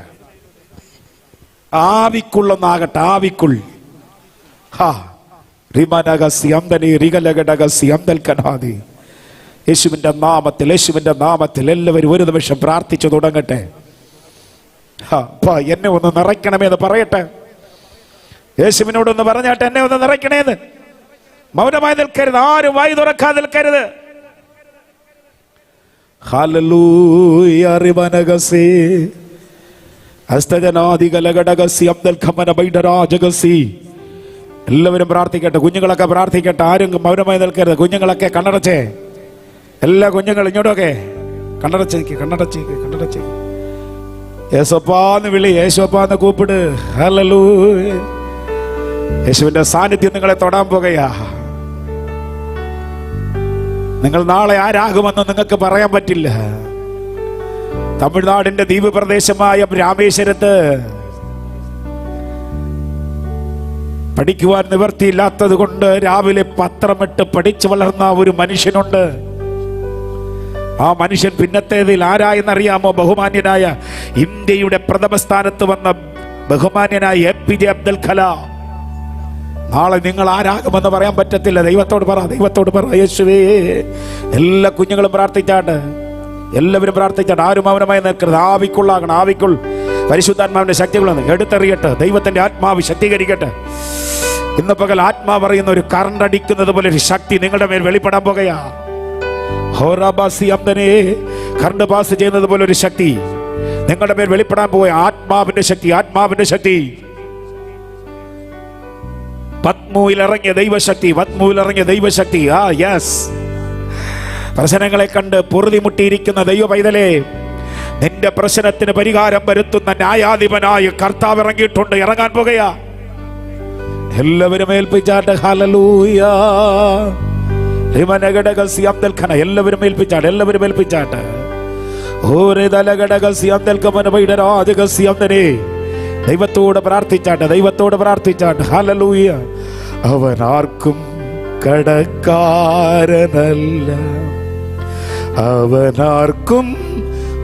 ആവിക്കുള്ളൊന്നാകട്ടെ, ആവിക്കുൾ. യേശുവിന്റെ നാമത്തിൽ, യേശുവിന്റെ നാമത്തിൽ എല്ലാവരും ഒരു നിമിഷം പ്രാർത്ഥിച്ചു തുടങ്ങട്ടെ. എന്നെ ഒന്ന് നിറയ്ക്കണമെന്ന് പറയട്ടെ. യേശുവിനോടൊന്ന് പറഞ്ഞാട്ടെ, എന്നെ ഒന്ന് നിറയ്ക്കണേന്ന്. മൗനമായി നിൽക്കരുത്, ആരും വായി തുറക്കാതെ നിൽക്കരുത്. ഹല്ലേലൂയ. റിബനഗസി അസ്തജനാദികലഗടഗസി അബ്ദൽ ഖമന ബൈഡരാജഗസി. എല്ലാവരും പ്രാർത്ഥിക്കട്ടെ, കുഞ്ഞുങ്ങളൊക്കെ പ്രാർത്ഥിക്കട്ടെ, ആരും മൗനമായി നിൽക്കരുത്. കുഞ്ഞുങ്ങളൊക്കെ കണ്ണടച്ചേ, എല്ലാ കുഞ്ഞുങ്ങളും ഇങ്ങോട്ടൊക്കെ കണ്ണടച്ചേക്ക്, കണ്ണടച്ചേക്ക്, കണ്ണടച്ചേക്ക്. യേശുപ്പാന്ന് വിളി, യേശുപ്പാന്ന് കൂപ്പിട്. ഹല്ലേലൂയ. യേശുവിന്റെ സാന്നിധ്യം നിങ്ങളെ തൊടാൻ പോകുകയാ. നിങ്ങൾ നാളെ ആരാകുമെന്ന് നിങ്ങൾക്ക് പറയാൻ പറ്റില്ല. തമിഴ്നാടിന്റെ ദ്വീപ് പ്രദേശമായ രാമേശ്വരത്ത് പഠിക്കുവാൻ നിവർത്തിയില്ലാത്തത് കൊണ്ട് രാവിലെ പത്രമിട്ട് പഠിച്ചു വളർന്ന ഒരു മനുഷ്യനുണ്ട്. ആ മനുഷ്യൻ പിന്നത്തേതിൽ ആരായെന്നറിയാമോ? ബഹുമാന്യനായ ഇന്ത്യയുടെ പ്രഥമ സ്ഥാനത്ത് വന്ന ബഹുമാന്യനായ APJ അബ്ദുൽ കലാം. നാളെ നിങ്ങൾ ആരാകുമെന്ന് പറയാൻ പറ്റത്തില്ല. ദൈവത്തോട് പറ, ദൈവത്തോട് പറ. യേശുവേ. എല്ലാ കുഞ്ഞുങ്ങളും പ്രാർത്ഥിച്ചാട്ട്, എല്ലാവരും പ്രാർത്ഥിച്ചാട്ട്, ആരും മൗനമായി നിൽക്കരുത്. ആവിക്കുള്ളാകണം, ആവിക്കുൾ. പരിശുദ്ധാത്മാവിന്റെ ശക്തികളൊന്ന് എടുത്തെറിയട്ടെ. ദൈവത്തിന്റെ ആത്മാവ് ശക്തീകരിക്കട്ടെ. ഇന്ന് പകൽ ആത്മാവ് പറയുന്ന ഒരു കറണ്ട് അടിക്കുന്നത് പോലെ ഒരു ശക്തി നിങ്ങളുടെ മേൽ വെളിപ്പെടാൻ പോകുകയാ. കറണ്ട് പാസ് ചെയ്യുന്നത് പോലെ ഒരു ശക്തി നിങ്ങളുടെ മേൽ വെളിപ്പെടാൻ പോവുക. ആത്മാവിന്റെ ശക്തി, ആത്മാവിന്റെ ശക്തി. പത്മൂവിലിറങ്ങിയ ദൈവശക്തി, പത്മൂവിലിറങ്ങിയ ദൈവശക്തി. യെസ്. പ്രശ്നങ്ങളെ കണ്ട് പൊറുതിമുട്ടിയിരിക്കുന്ന ദൈവ പൈതലേ, നിന്റെ പ്രശ്നത്തിന് പരിഹാരം വരുത്തുന്ന ന്യായാധിപനായ കർത്താവ് ഇറങ്ങിയിട്ടുണ്ട്, ഇറങ്ങാൻ പോകുകയാ. എല്ലാവരും ഏൽപ്പിച്ചാട്ടെ. ഹല്ലേലൂയ. എല്ലാവരും ഏൽപ്പിച്ചാട്ടെ, എല്ലാവരും ഏൽപ്പിച്ചാട്ടെ. ദൈവത്തോട് പ്രാർത്ഥിച്ചാട്ടെ, ദൈവത്തോട് പ്രാർത്ഥിച്ചാട്ടെ. ഹല്ലേലൂയ. അവൻ ആർക്കും കടക്കാരനല്ല, അവനാർക്കും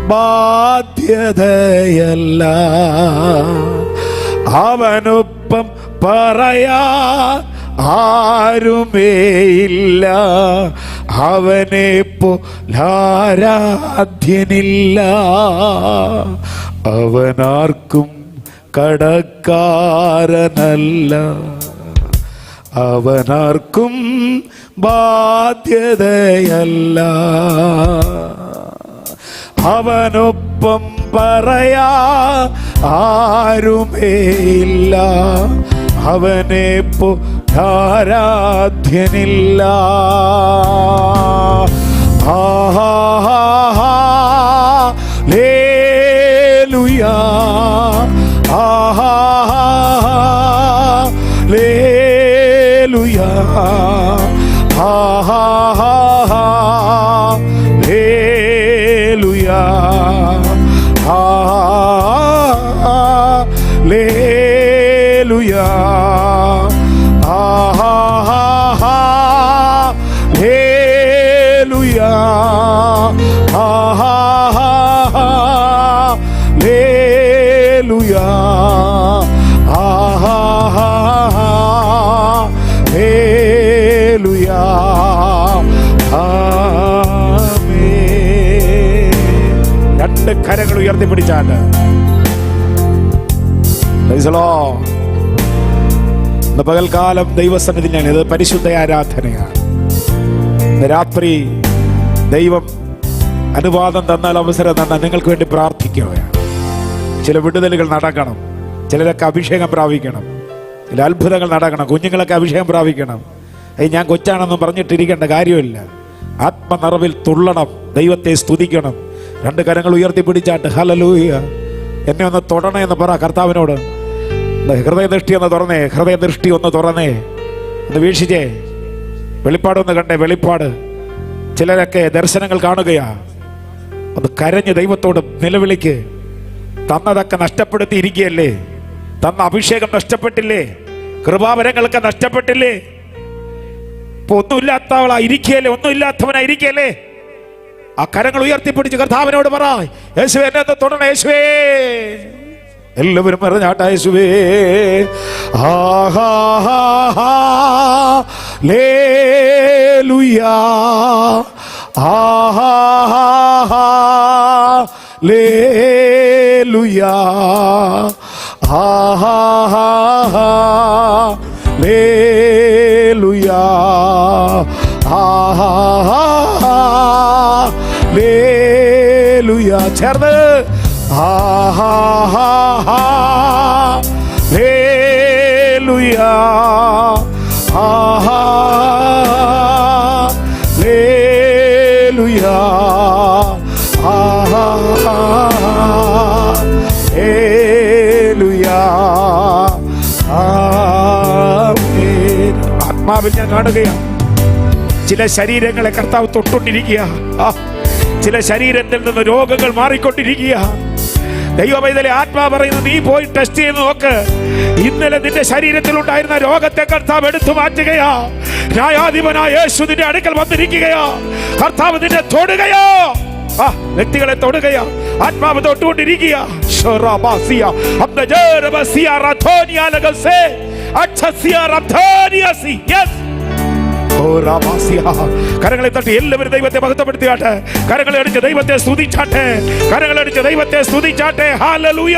ബാധ്യതയല്ല. അവനൊപ്പം പറയാ ആരുമേയില്ല, അവനെ പോലാരാധ്യനില്ല. അവനാർക്കും കടക്കാരനല്ല, അവനാർക്കും ബാധ്യതയല്ല. അവനൊപ്പം പറയാ ആരുമേയില്ല, അവനെ പോലാരാധ്യനില്ല. ഹല്ലേലൂയ, ഹല്ലേലൂയ, ഹല്ലേലൂയ, ഹല്ലേലൂയ, ഹല്ലേലൂയ, ഹല്ലേലൂയ, ഹല്ലേലൂയ. രണ്ട് കരങ്ങൾ ഉയർത്തിപ്പിടിച്ചാൽ ഇന്ന് പകൽക്കാലം ദൈവസന്നിധിയാണ്. ഇത് പരിശുദ്ധ ആരാധനയാണ്. ഇന്ന് രാത്രി ദൈവം അനുവാദം തന്നാൽ, അവസരം തന്നാൽ നിങ്ങൾക്ക് വേണ്ടി പ്രാർത്ഥിക്കുകയാണ്. ചില വിടുതലുകൾ നടക്കണം, ചിലരൊക്കെ അഭിഷേകം പ്രാപിക്കണം, ചില അത്ഭുതങ്ങൾ നടക്കണം, കുഞ്ഞുങ്ങളൊക്കെ അഭിഷേകം പ്രാപിക്കണം. ഞാൻ കൊച്ചാണെന്നും പറഞ്ഞിട്ടിരിക്കേണ്ട കാര്യമില്ല. ആത്മനിറവിൽ തുള്ളണം, ദൈവത്തെ സ്തുതിക്കണം. രണ്ട് കരങ്ങൾ ഉയർത്തിപ്പിടിച്ചാട്ട് ഹല്ലേലൂയ. എന്നെ ഒന്ന് തൊടണേ എന്ന് പറ കർത്താവിനോട്. ഹൃദയദൃഷ്ടി ഒന്ന് തുറന്നേ, ഹൃദയദൃഷ്ടി ഒന്ന് തുറന്നേ, ഒന്ന് വീക്ഷിച്ചേ. വെളിപ്പാടൊന്ന് കണ്ടേ, വെളിപ്പാട്. ചിലരൊക്കെ ദർശനങ്ങൾ കാണുകയാ. ഒന്ന് കരഞ്ഞ് ദൈവത്തോട് നിലവിളിക്ക്. തന്നതൊക്കെ നഷ്ടപ്പെടുത്തിയിരിക്കുകയല്ലേ, തന്ന അഭിഷേകം നഷ്ടപ്പെട്ടില്ലേ, കൃപാവരങ്ങളൊക്കെ നഷ്ടപ്പെട്ടില്ലേ. ഇപ്പൊ ഒന്നുമില്ലാത്തവളായിരിക്കല്ലേ, ഒന്നുമില്ലാത്തവനായിരിക്കല്ലേ. ആ കരങ്ങൾ ഉയർത്തിപ്പിടിച്ച് കർത്താവിനോട് പറ, യേശുവേ എന്നെ ഒന്ന് തൊടണേ യേശുവേ. എല്ലാവരും പറഞ്ഞാട്ടാ യേശുവേ. ഹല്ലേലൂയ, ഹല്ലേലൂയ, ഹല്ലേലൂയ, ഹല്ലേലൂയ. ചേർന്ന് ഹല്ലേലൂയ, ഹല്ലേലൂയ, ഹല്ലേലൂയ. ആത്മാവിൽ ഞാൻ കാണുകയാണ് ചില ശരീരങ്ങളെ കർത്താവ് തൊട്ടുകൊണ്ടിരിക്കുക. ചില ശരീരത്തിൽ നിന്ന് രോഗങ്ങൾ മാറിക്കൊണ്ടിരിക്കുക. ദൈവമൈതലെ ആത്മാവ് പറയുന്നു, നീ പോയി ടെസ്റ്റ് ചെയ്ത് നോക്ക്. ഇന്നലെ നിന്റെ ശരീരത്തിൽ ഉണ്ടായിരുന്ന രോഗത്തെ കർത്താവ് എടുത്തു മാറ്റുകയാ. ന്യായാധിപനായ യേശു നിന്റെ അടുക്കൽ വന്നിരിക്കുകയാ. കർത്താവ് നിന്നെ തൊടുകയോ, വ്യക്തികളെ തൊടുകയാ. ആത്മാവ് തൊട്ടുകൊണ്ടിരിക്കുക. കരങ്ങളെ തട്ടി എല്ലാവരും ദൈവത്തെ മഹത്വപ്പെടുത്തിയാട്ടെ. കരങ്ങളെ അടിച്ച് ദൈവത്തെ സ്തുതിച്ചാട്ടെ. കരങ്ങളെ അടിച്ച് ദൈവത്തെ സ്തുതിച്ചാട്ടെ. ഹല്ലേലൂയ.